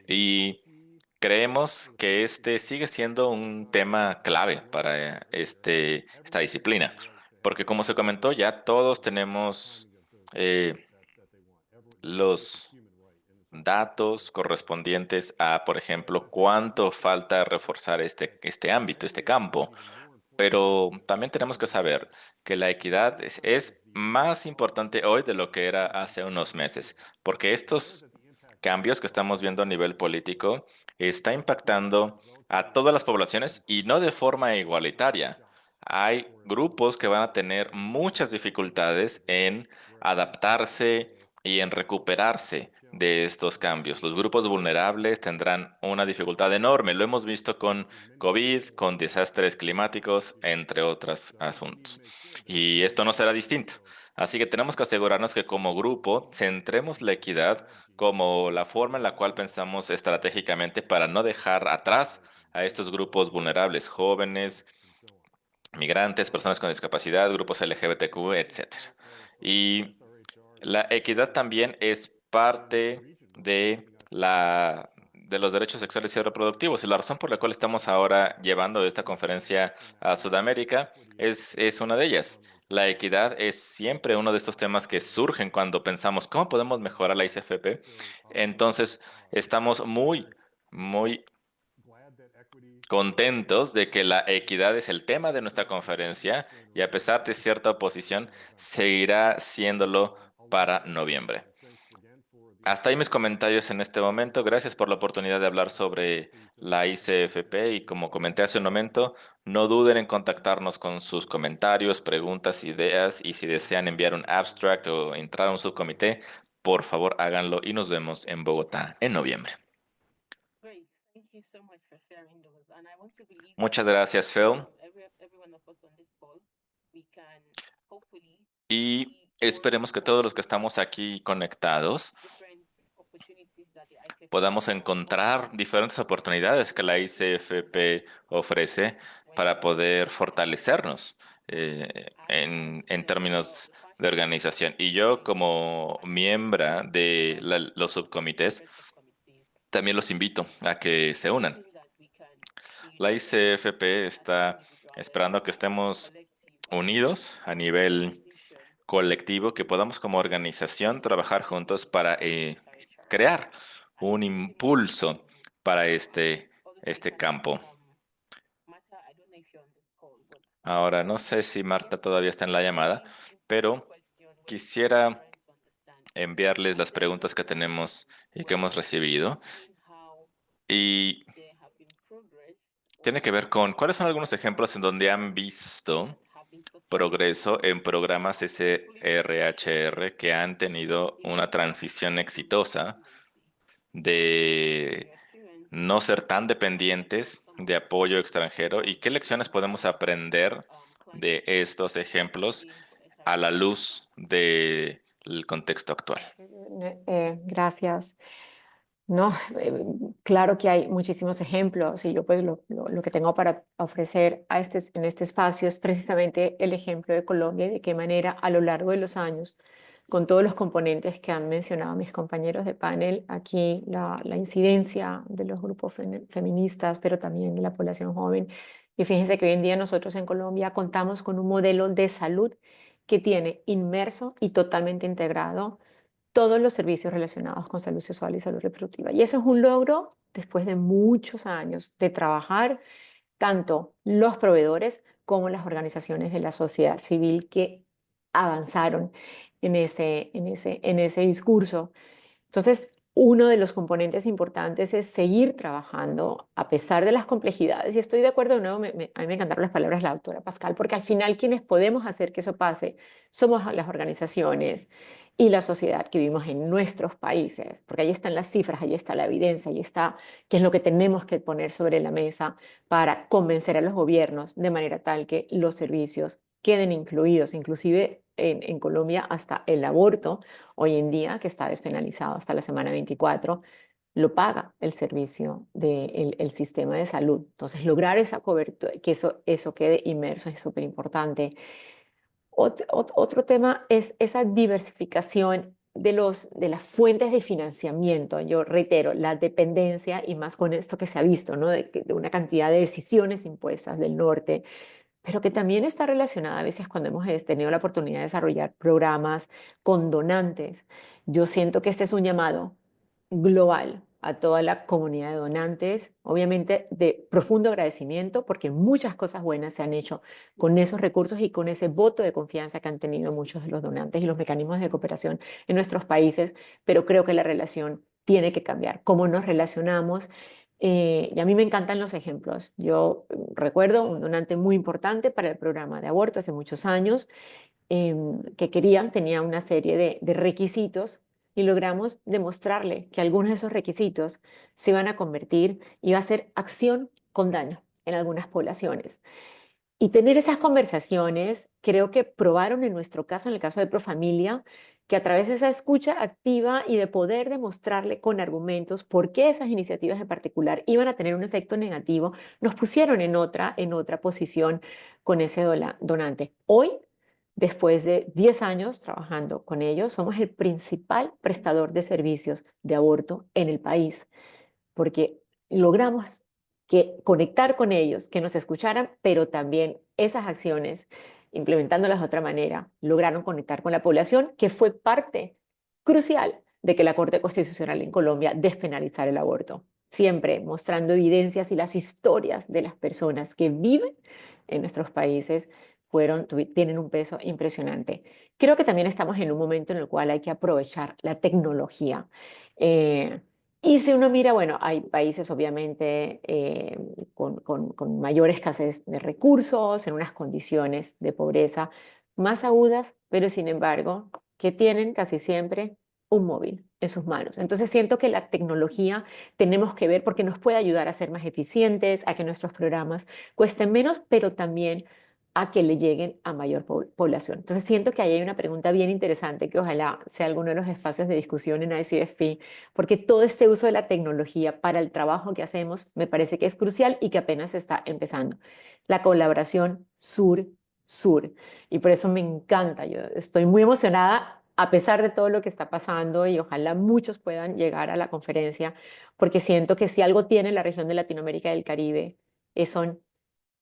Y creemos que este sigue siendo un tema clave para esta disciplina, porque como se comentó, ya todos tenemos los datos correspondientes a, por ejemplo, cuánto falta reforzar este ámbito, este campo. Pero también tenemos que saber que la equidad es más importante hoy de lo que era hace unos meses, porque estos cambios que estamos viendo a nivel político está impactando a todas las poblaciones y no de forma igualitaria. Hay grupos que van a tener muchas dificultades en adaptarse y en recuperarse de estos cambios. Los grupos vulnerables tendrán una dificultad enorme. Lo hemos visto con COVID, con desastres climáticos, entre otros asuntos. Y esto no será distinto. Así que tenemos que asegurarnos que como grupo centremos la equidad como la forma en la cual pensamos estratégicamente para no dejar atrás a estos grupos vulnerables, jóvenes, migrantes, personas con discapacidad, grupos LGBTQ, etcétera. Y la equidad también es parte de los derechos sexuales y reproductivos. Y la razón por la cual estamos ahora llevando esta conferencia a Sudamérica es una de ellas. La equidad es siempre uno de estos temas que surgen cuando pensamos cómo podemos mejorar la ICFP. Entonces, estamos muy contentos de que la equidad es el tema de nuestra conferencia y a pesar de cierta oposición, seguirá siéndolo para noviembre. Hasta ahí mis comentarios en este momento. Gracias por la oportunidad de hablar sobre la ICFP y como comenté hace un momento, no duden en contactarnos con sus comentarios, preguntas, ideas y si desean enviar un abstract o entrar a un subcomité, por favor háganlo y nos vemos en Bogotá en noviembre. Great. Thank you so much for sharing those. And I want to believe Muchas that gracias, Phil. every one of us on this call, we can hopefully Y see esperemos que todos los que estamos aquí conectados different opportunities that the ICF podamos encontrar diferentes oportunidades que la ICFP ofrece para poder fortalecernos en términos de organización. Y yo como miembro de los subcomités, también los invito a que se unan. La ICFP está esperando que estemos unidos a nivel colectivo, que podamos como organización trabajar juntos para crear un impulso para este campo. Ahora, no sé si Marta todavía está en la llamada, pero quisiera enviarles las preguntas que tenemos y que hemos recibido. Y tiene que ver con cuáles son algunos ejemplos en donde han visto progreso en programas SRHR que han tenido una transición exitosa de no ser tan dependientes de apoyo extranjero y qué lecciones podemos aprender de estos ejemplos a la luz del contexto actual. Gracias. No, claro que hay muchísimos ejemplos y yo pues lo que tengo para ofrecer en este espacio es precisamente el ejemplo de Colombia y de qué manera a lo largo de los años, con todos los componentes que han mencionado mis compañeros de panel, aquí la incidencia de los grupos feministas, pero también de la población joven. Y fíjense que hoy en día nosotros en Colombia contamos con un modelo de salud que tiene inmerso y totalmente integrado todos los servicios relacionados con salud sexual y salud reproductiva. Y eso es un logro después de muchos años de trabajar, tanto los proveedores como las organizaciones de la sociedad civil que avanzaron en ese discurso. Entonces, uno de los componentes importantes es seguir trabajando a pesar de las complejidades. Y estoy de acuerdo de nuevo, a mí me encantaron las palabras de la doctora Pascal, porque al final quienes podemos hacer que eso pase somos las organizaciones y la sociedad que vivimos en nuestros países, porque ahí están las cifras, ahí está la evidencia, ahí está qué es lo que tenemos que poner sobre la mesa para convencer a los gobiernos de manera tal que los servicios queden incluidos, inclusive en Colombia hasta el aborto hoy en día, que está despenalizado hasta la semana 24, lo paga el servicio del sistema de salud. Entonces, lograr esa cobertura, que eso quede inmerso es súper importante. Otro tema es esa diversificación de las fuentes de financiamiento. Yo reitero, la dependencia y más con esto que se ha visto, ¿no? De una cantidad de decisiones impuestas del norte, pero que también está relacionada a veces cuando hemos tenido la oportunidad de desarrollar programas con donantes. Yo siento que este es un llamado global a toda la comunidad de donantes, obviamente de profundo agradecimiento porque muchas cosas buenas se han hecho con esos recursos y con ese voto de confianza que han tenido muchos de los donantes y los mecanismos de cooperación en nuestros países, pero creo que la relación tiene que cambiar. Cómo nos relacionamos. Y a mí me encantan los ejemplos. Yo recuerdo un donante muy importante para el programa de aborto hace muchos años, que tenía una serie de requisitos y logramos demostrarle que algunos de esos requisitos se iban a convertir y va a ser acción con daño en algunas poblaciones. Y tener esas conversaciones, creo que probaron en nuestro caso, en el caso de Profamilia, que a través de esa escucha activa y de poder demostrarle con argumentos por qué esas iniciativas en particular iban a tener un efecto negativo, nos pusieron en otra posición con ese donante. Hoy, después de 10 años trabajando con ellos, somos el principal prestador de servicios de aborto en el país porque logramos conectar con ellos, que nos escucharan, pero también esas acciones, implementándolas de otra manera, lograron conectar con la población, que fue parte crucial de que la Corte Constitucional en Colombia despenalizara el aborto, siempre mostrando evidencias y las historias de las personas que viven en nuestros países tienen un peso impresionante. Creo que también estamos en un momento en el cual hay que aprovechar la tecnología. Eh, y si uno mira, bueno, hay países obviamente con mayor escasez de recursos, en unas condiciones de pobreza más agudas, pero sin embargo, que tienen casi siempre un móvil en sus manos. Entonces siento que la tecnología tenemos que ver porque nos puede ayudar a ser más eficientes, a que nuestros programas cuesten menos, pero también a que le lleguen a mayor población. Entonces siento que ahí hay una pregunta bien interesante que ojalá sea alguno de los espacios de discusión en ICFP, porque todo este uso de la tecnología para el trabajo que hacemos me parece que es crucial y que apenas está empezando. La colaboración sur-sur. Y por eso me encanta. Yo estoy muy emocionada a pesar de todo lo que está pasando y ojalá muchos puedan llegar a la conferencia, porque siento que si algo tiene la región de Latinoamérica y del Caribe, son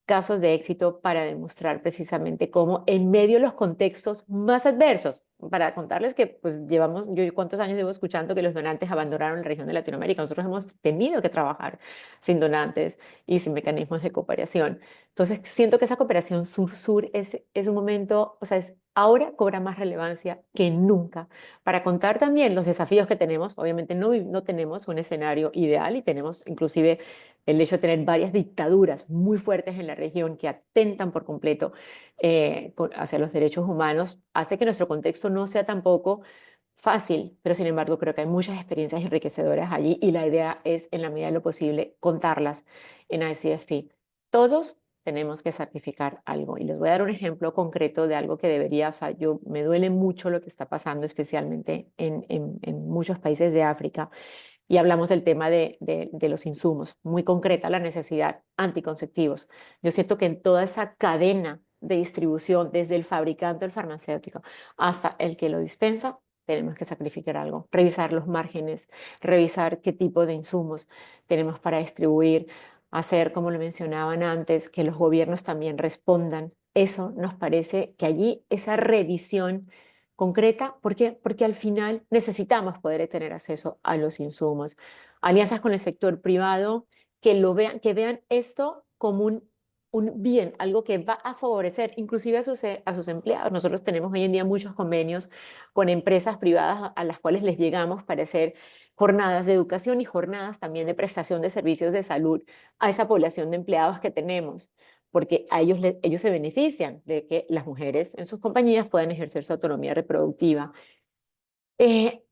casos de éxito para demostrar precisamente cómo en medio de los contextos más adversos, para contarles que pues llevamos, yo cuántos años llevo escuchando que los donantes abandonaron la región de Latinoamérica, nosotros hemos tenido que trabajar sin donantes y sin mecanismos de cooperación. Entonces siento que esa cooperación sur-sur es un momento, o sea, ahora cobra más relevancia que nunca para contar también los desafíos que tenemos. Obviamente no tenemos un escenario ideal y tenemos inclusive el hecho de tener varias dictaduras muy fuertes en la región que atentan por completo hacia los derechos humanos, hace que nuestro contexto no sea tampoco fácil, pero sin embargo creo que hay muchas experiencias enriquecedoras allí y la idea es, en la medida de lo posible, contarlas en ICFP. Todos tenemos que sacrificar algo y les voy a dar un ejemplo concreto de algo que debería, o sea, me duele mucho lo que está pasando, especialmente en muchos países de África y hablamos del tema de los insumos, muy concreta la necesidad anticonceptivos. Yo siento que en toda esa cadena de distribución, desde el fabricante del farmacéutico hasta el que lo dispensa, tenemos que sacrificar algo, revisar los márgenes, revisar qué tipo de insumos tenemos para distribuir, hacer, como lo mencionaban antes, que los gobiernos también respondan. Eso nos parece que allí esa revisión concreta. ¿Por qué? Porque al final necesitamos poder tener acceso a los insumos. Alianzas con el sector privado que vean esto como un bien, algo que va a favorecer inclusive a sus empleados. Nosotros tenemos hoy en día muchos convenios con empresas privadas a las cuales les llegamos para hacer jornadas de educación y jornadas también de prestación de servicios de salud a esa población de empleados que tenemos porque ellos se benefician de que las mujeres en sus compañías puedan ejercer su autonomía reproductiva. Eh,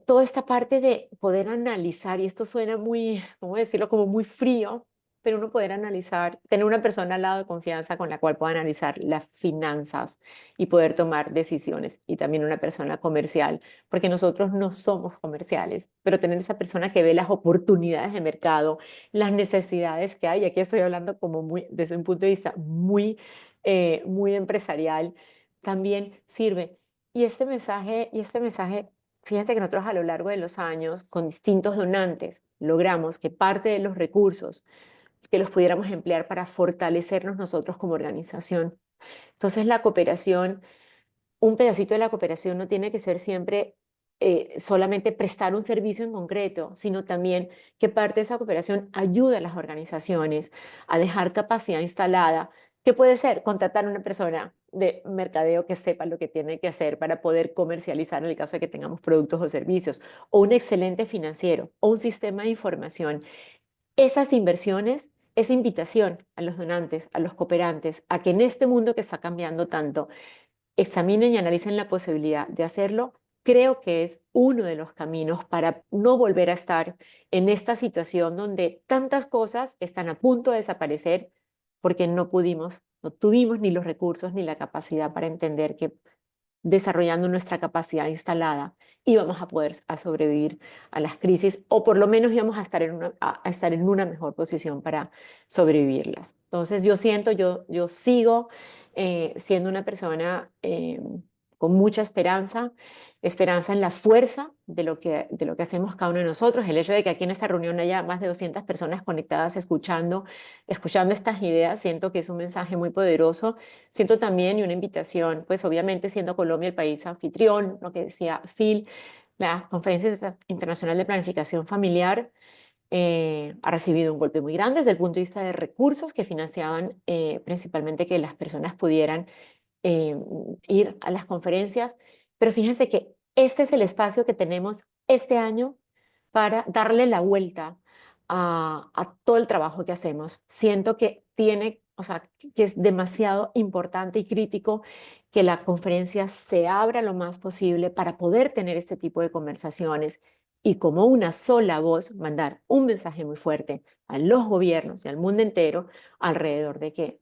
Toda esta parte de poder analizar, y esto suena muy, ¿cómo decirlo? Como muy frío, pero uno poder analizar, tener una persona al lado de confianza con la cual pueda analizar las finanzas y poder tomar decisiones, y también una persona comercial, porque nosotros no somos comerciales, pero tener esa persona que ve las oportunidades de mercado, las necesidades que hay, y aquí estoy hablando como muy, desde un punto de vista muy empresarial, también sirve. Y este mensaje fíjense que nosotros a lo largo de los años, con distintos donantes, logramos que parte de los recursos que los pudiéramos emplear para fortalecernos nosotros como organización. Entonces la cooperación, un pedacito de la cooperación no tiene que ser siempre solamente prestar un servicio en concreto, sino también que parte de esa cooperación ayude a las organizaciones a dejar capacidad instalada, que puede ser contratar a una persona de mercadeo que sepa lo que tiene que hacer para poder comercializar en el caso de que tengamos productos o servicios, o un excelente financiero, o un sistema de información. Esas inversiones, esa invitación a los donantes, a los cooperantes, a que en este mundo que está cambiando tanto, examinen y analicen la posibilidad de hacerlo, creo que es uno de los caminos para no volver a estar en esta situación donde tantas cosas están a punto de desaparecer porque no pudimos, no tuvimos ni los recursos ni la capacidad para entender que desarrollando nuestra capacidad instalada íbamos a poder sobrevivir a las crisis o por lo menos íbamos a estar a estar en una mejor posición para sobrevivirlas. Entonces yo sigo siendo una persona con mucha esperanza, esperanza en la fuerza de lo que hacemos cada uno de nosotros, el hecho de que aquí en esta reunión haya más de 200 personas conectadas escuchando estas ideas, siento que es un mensaje muy poderoso. Siento también y una invitación, pues obviamente siendo Colombia el país anfitrión, lo que decía Phil, la Conferencia Internacional de Planificación Familiar ha recibido un golpe muy grande desde el punto de vista de recursos que financiaban principalmente que las personas pudieran eh, ir a las conferencias, pero fíjense que este es el espacio que tenemos este año para darle la vuelta a todo el trabajo que hacemos. Siento que tiene, o sea, que es demasiado importante y crítico que la conferencia se abra lo más posible para poder tener este tipo de conversaciones y como una sola voz mandar un mensaje muy fuerte a los gobiernos y al mundo entero alrededor de que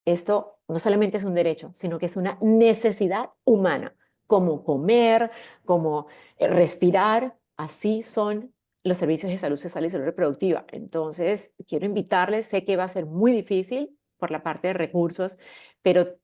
esto no solamente es un derecho, sino que es una necesidad humana, como comer, como respirar, así son los servicios de salud sexual y salud reproductiva. Entonces, quiero invitarles, sé que va a ser muy difícil por la parte de recursos, pero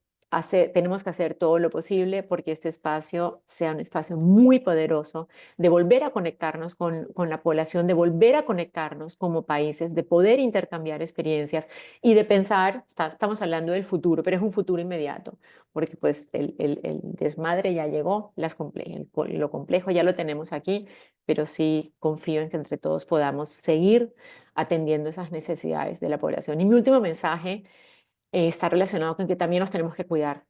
tenemos que hacer todo lo posible porque este espacio sea un espacio muy poderoso de volver a conectarnos con la población, de volver a conectarnos como países, de poder intercambiar experiencias y de pensar, estamos hablando del futuro, pero es un futuro inmediato, porque pues el desmadre ya llegó, lo complejo ya lo tenemos aquí, pero sí confío en que entre todos podamos seguir atendiendo esas necesidades de la población. Y mi último mensaje está relacionado con que también nos tenemos que cuidar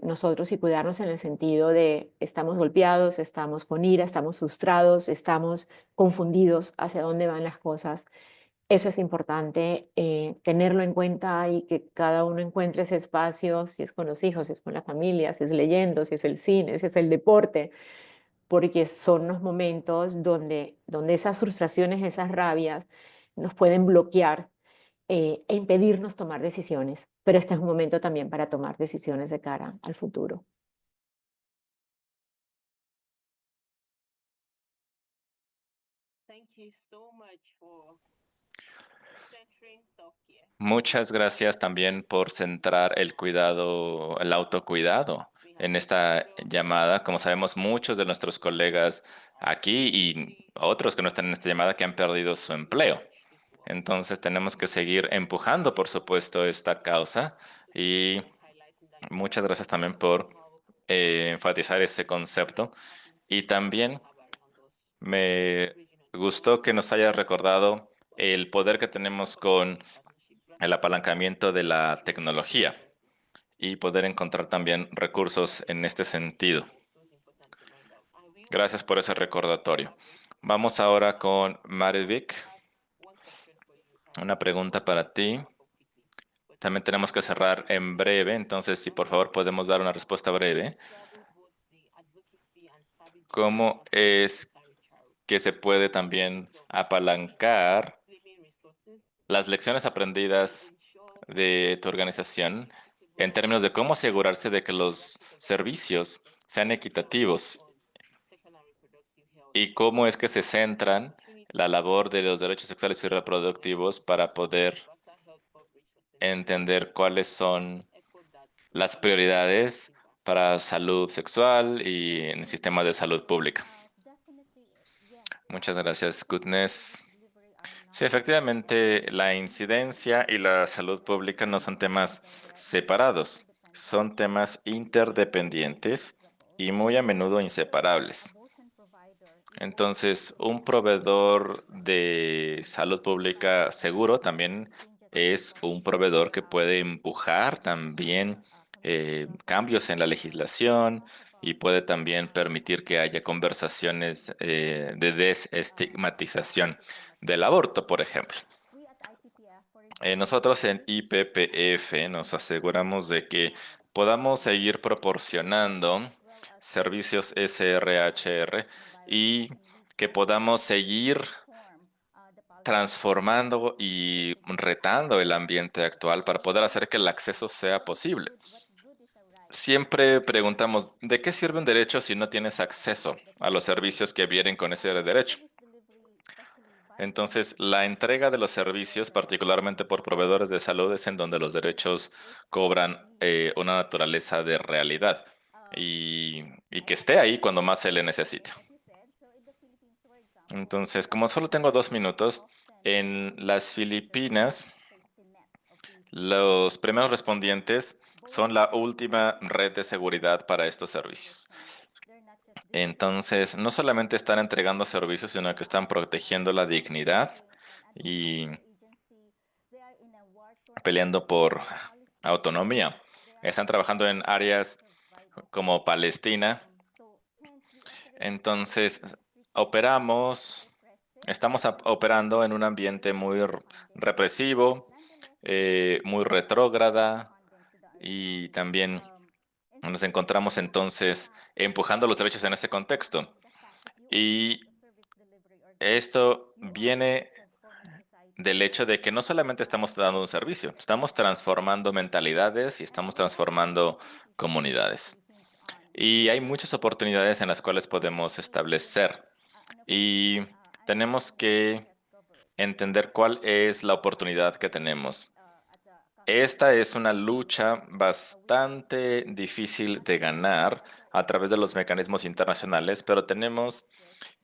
nosotros y cuidarnos en el sentido de estamos golpeados, estamos con ira, estamos frustrados, estamos confundidos hacia dónde van las cosas. Eso es importante tenerlo en cuenta y que cada uno encuentre ese espacio, si es con los hijos, si es con la familia, si es leyendo, si es el cine, si es el deporte, porque son los momentos donde esas frustraciones, esas rabias nos pueden bloquear e impedirnos tomar decisiones. Pero este es un momento también para tomar decisiones de cara al futuro. Thank you so much for centering self-care. Muchas gracias también por centrar el cuidado, el autocuidado en esta llamada. Como sabemos, muchos de nuestros colegas aquí y otros que no están en esta llamada que han perdido su empleo. Entonces tenemos que seguir empujando, por supuesto, esta causa y muchas gracias también por enfatizar ese concepto. Y también me gustó que nos haya recordado el poder que tenemos con el apalancamiento de la tecnología y poder encontrar también recursos en este sentido. Gracias por ese recordatorio. Vamos ahora con Marivik. Una pregunta para ti. También tenemos que cerrar en breve, entonces si por favor podemos dar una respuesta breve. ¿Cómo es que se puede también apalancar las lecciones aprendidas de tu organización en términos de cómo asegurarse de que los servicios sean equitativos y cómo es que se centran la labor de los derechos sexuales y reproductivos para poder entender cuáles son las prioridades para salud sexual y en el sistema de salud pública? Muchas gracias, Goodness. Sí, efectivamente, la incidencia y la salud pública no son temas separados, son temas interdependientes y muy a menudo inseparables. Entonces, un proveedor de salud pública seguro también es un proveedor que puede empujar también cambios en la legislación y puede también permitir que haya conversaciones de desestigmatización del aborto, por ejemplo. Nosotros en IPPF nos aseguramos de que podamos seguir proporcionando servicios SRHR y que podamos seguir transformando y retando el ambiente actual para poder hacer que el acceso sea posible. Siempre preguntamos, ¿de qué sirve un derecho si no tienes acceso a los servicios que vienen con ese derecho? Entonces, la entrega de los servicios, particularmente por proveedores de salud, es en donde los derechos cobran una naturaleza de realidad y que esté ahí cuando más se le necesite. Entonces, como solo tengo 2 minutos, en las Filipinas, los primeros respondientes son la última red de seguridad para estos servicios. Entonces, no solamente están entregando servicios, sino que están protegiendo la dignidad y peleando por autonomía. Están trabajando en áreas como Palestina. Entonces, estamos operando en un ambiente muy represivo, muy retrógrada y también nos encontramos entonces empujando los derechos en ese contexto. Y esto viene del hecho de que no solamente estamos dando un servicio, estamos transformando mentalidades y estamos transformando comunidades. Y hay muchas oportunidades en las cuales podemos establecer. Y tenemos que entender cuál es la oportunidad que tenemos. Esta es una lucha bastante difícil de ganar a través de los mecanismos internacionales, pero tenemos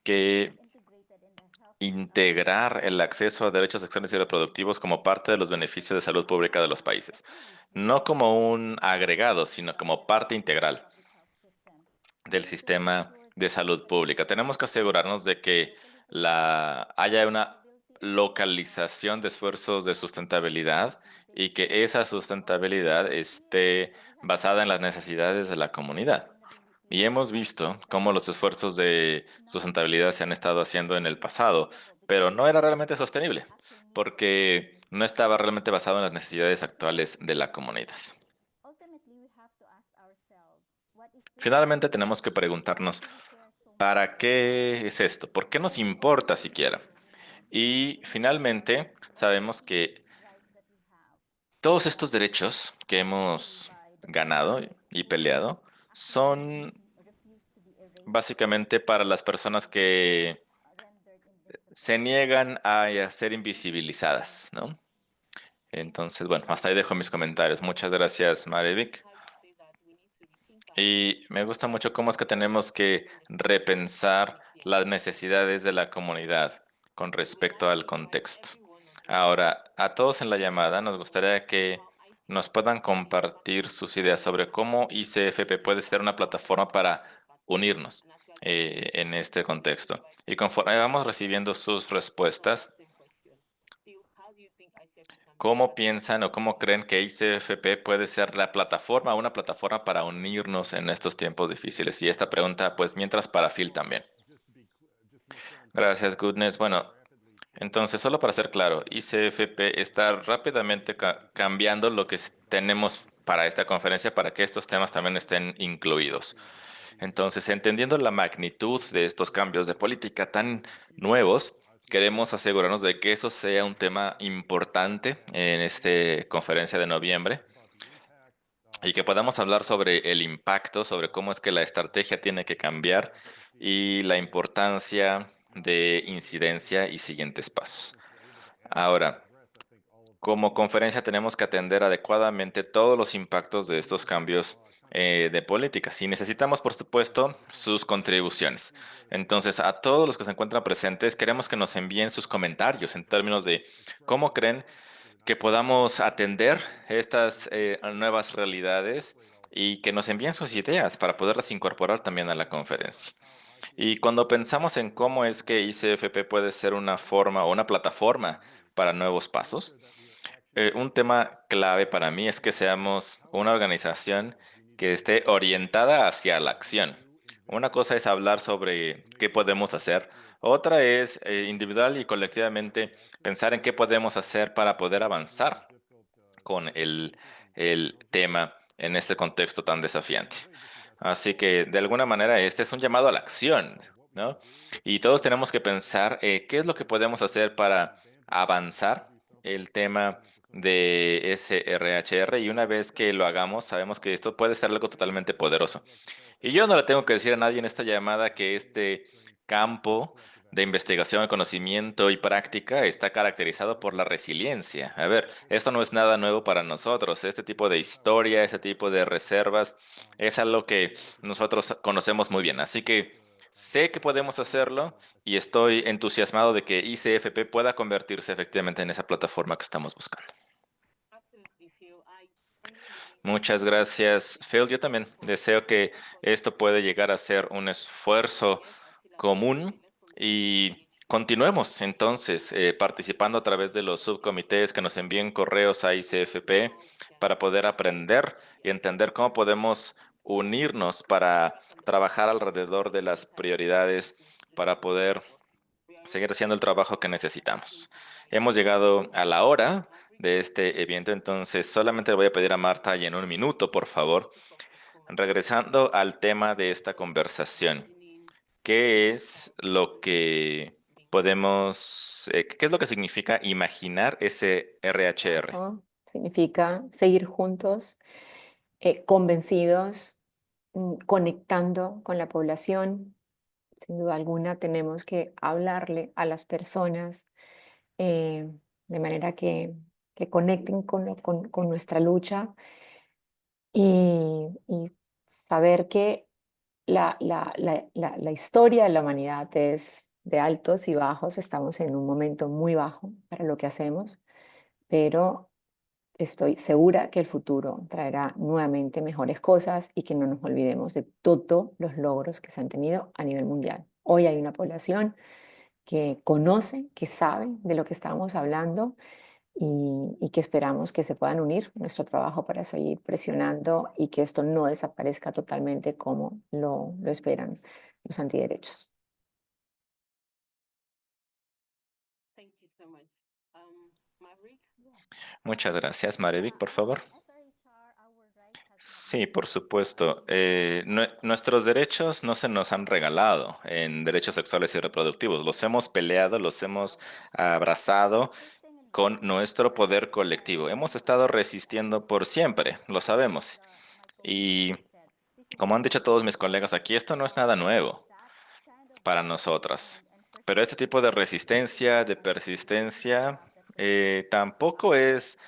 que integrar el acceso a derechos sexuales y reproductivos como parte de los beneficios de salud pública de los países. No como un agregado, sino como parte integral del sistema de salud pública. Tenemos que asegurarnos de que haya una localización de esfuerzos de sustentabilidad y que esa sustentabilidad esté basada en las necesidades de la comunidad. Y hemos visto cómo los esfuerzos de sustentabilidad se han estado haciendo en el pasado, pero no era realmente sostenible, porque no estaba realmente basado en las necesidades actuales de la comunidad. Finalmente tenemos que preguntarnos, ¿para qué es esto? ¿Por qué nos importa siquiera? Y finalmente sabemos que todos estos derechos que hemos ganado y peleado son básicamente para las personas que se niegan a ser invisibilizadas, ¿no? Entonces, bueno, hasta ahí dejo mis comentarios. Muchas gracias, Marevik. Y me gusta mucho cómo es que tenemos que repensar las necesidades de la comunidad con respecto al contexto. Ahora, a todos en la llamada nos gustaría que nos puedan compartir sus ideas sobre cómo ICFP puede ser una plataforma para unirnos en este contexto. Y conforme vamos recibiendo sus respuestas, ¿cómo piensan o cómo creen que ICFP puede ser una plataforma para unirnos en estos tiempos difíciles? Y esta pregunta, pues, mientras para Phil también. Gracias, Goodness. Bueno, entonces, solo para ser claro, ICFP está rápidamente cambiando lo que tenemos para esta conferencia para que estos temas también estén incluidos. Entonces, entendiendo la magnitud de estos cambios de política tan nuevos, queremos asegurarnos de que eso sea un tema importante en esta conferencia de noviembre y que podamos hablar sobre el impacto, sobre cómo es que la estrategia tiene que cambiar y la importancia de incidencia y siguientes pasos. Ahora, como conferencia tenemos que atender adecuadamente todos los impactos de estos cambios de políticas y necesitamos, por supuesto, sus contribuciones. Entonces, a todos los que se encuentran presentes, queremos que nos envíen sus comentarios en términos de cómo creen que podamos atender estas nuevas realidades y que nos envíen sus ideas para poderlas incorporar también a la conferencia. Y cuando pensamos en cómo es que ICFP puede ser una forma o una plataforma para nuevos pasos, un tema clave para mí es que seamos una organización que esté orientada hacia la acción. Una cosa es hablar sobre qué podemos hacer, otra es individual y colectivamente pensar en qué podemos hacer para poder avanzar con el tema en este contexto tan desafiante. Así que de alguna manera este es un llamado a la acción, ¿no? Y todos tenemos que pensar qué es lo que podemos hacer para avanzar el tema de SRHR y una vez que lo hagamos, sabemos que esto puede ser algo totalmente poderoso. Y yo no le tengo que decir a nadie en esta llamada que este campo de investigación, conocimiento y práctica está caracterizado por la resiliencia. A ver, esto no es nada nuevo para nosotros. Este tipo de historia, este tipo de reservas, es algo que nosotros conocemos muy bien. Así que sé que podemos hacerlo y estoy entusiasmado de que ICFP pueda convertirse efectivamente en esa plataforma que estamos buscando. Absolutely, Phil. I strongly believe that Muchas gracias, Phil. Yo también deseo que esto pueda llegar a ser un esfuerzo común y continuemos entonces participando a través de los subcomités que nos envíen correos a ICFP para poder aprender y entender cómo podemos unirnos para trabajar alrededor de las prioridades para poder seguir haciendo el trabajo que necesitamos. Hemos llegado a la hora de este evento, entonces solamente le voy a pedir a Marta y en un minuto, por favor, regresando al tema de esta conversación. ¿Qué es lo que podemos, qué es lo que significa imaginar ese RHR? Eso significa seguir juntos, convencidos, conectando con la población. Sin duda alguna, tenemos que hablarle a las personas eh, de manera que conecten con nuestra lucha y saber que la historia de la humanidad es de altos y bajos. Estamos en un momento muy bajo para lo que hacemos, pero estoy segura que el futuro traerá nuevamente mejores cosas y que no nos olvidemos de todos los logros que se han tenido a nivel mundial. Hoy hay una población que conoce, que sabe de lo que estamos hablando y que esperamos que se puedan unir a nuestro trabajo para seguir presionando y que esto no desaparezca totalmente como lo esperan los antiderechos. thank you so much. Maverick? Muchas gracias, Marevik, por favor. Sí, por supuesto. Nuestros derechos no se nos han regalado en derechos sexuales y reproductivos. Los hemos peleado, los hemos abrazado con nuestro poder colectivo. Hemos estado resistiendo por siempre, lo sabemos. Y como han dicho todos mis colegas aquí, esto no es nada nuevo para nosotros. Pero este tipo de resistencia, de persistencia, tampoco es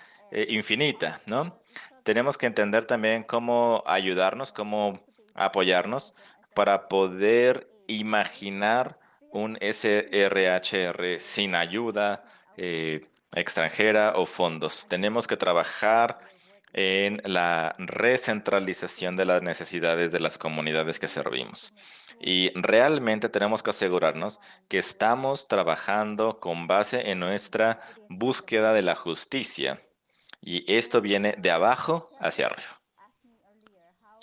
infinita, ¿no? Tenemos que entender también cómo ayudarnos, cómo apoyarnos para poder imaginar un SRHR sin ayuda extranjera o fondos. Tenemos que trabajar en la recentralización de las necesidades de las comunidades que servimos. Y realmente tenemos que asegurarnos que estamos trabajando con base en nuestra búsqueda de la justicia. Y esto viene de abajo hacia arriba.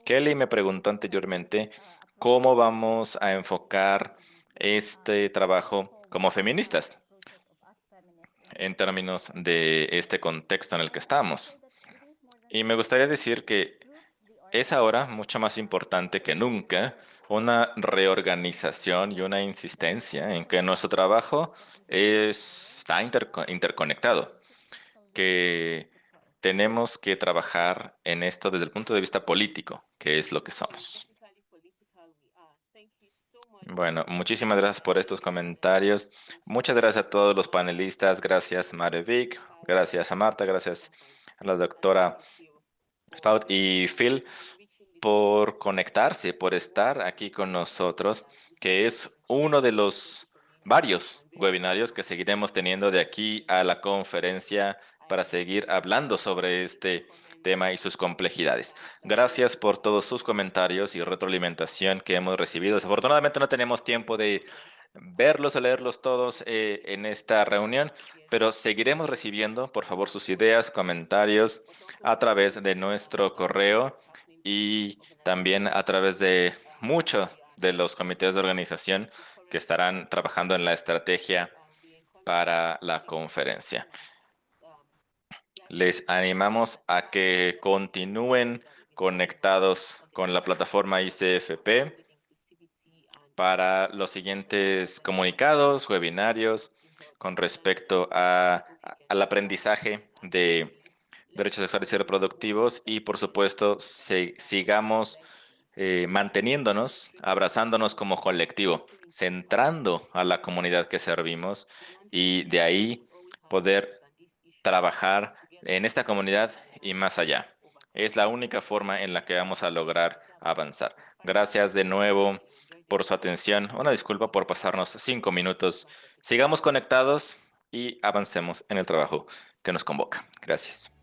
Kelly me preguntó anteriormente cómo vamos a enfocar este trabajo como feministas en términos de este contexto en el que estamos. Y me gustaría decir que es ahora mucho más importante que nunca una reorganización y una insistencia en que nuestro trabajo está interconectado, que tenemos que trabajar en esto desde el punto de vista político, que es lo que somos. Politically political we are. Thank you so much. Bueno, muchísimas gracias por estos comentarios. Muchas gracias a todos los panelistas. Gracias, Marevik. Gracias a Marta. Gracias a la doctora Spout y Phil por conectarse, por estar aquí con nosotros, que es uno de los varios webinarios que seguiremos teniendo de aquí a la conferencia para seguir hablando sobre este tema y sus complejidades. Gracias por todos sus comentarios y retroalimentación que hemos recibido. Desafortunadamente no tenemos tiempo de verlos o leerlos todos en esta reunión, pero seguiremos recibiendo, por favor, sus ideas, comentarios a través de nuestro correo y también a través de muchos de los comités de organización que estarán trabajando en la estrategia para la conferencia. Les animamos a que continúen conectados con la plataforma ICFP para los siguientes comunicados, webinarios, con respecto al aprendizaje de derechos sexuales y reproductivos y, por supuesto, sigamos manteniéndonos, abrazándonos como colectivo, centrando a la comunidad que servimos y de ahí poder trabajar en esta comunidad y más allá. Es la única forma en la que vamos a lograr avanzar. Gracias de nuevo por su atención. Una disculpa por pasarnos 5 minutos. Sigamos conectados y avancemos en el trabajo que nos convoca. Gracias.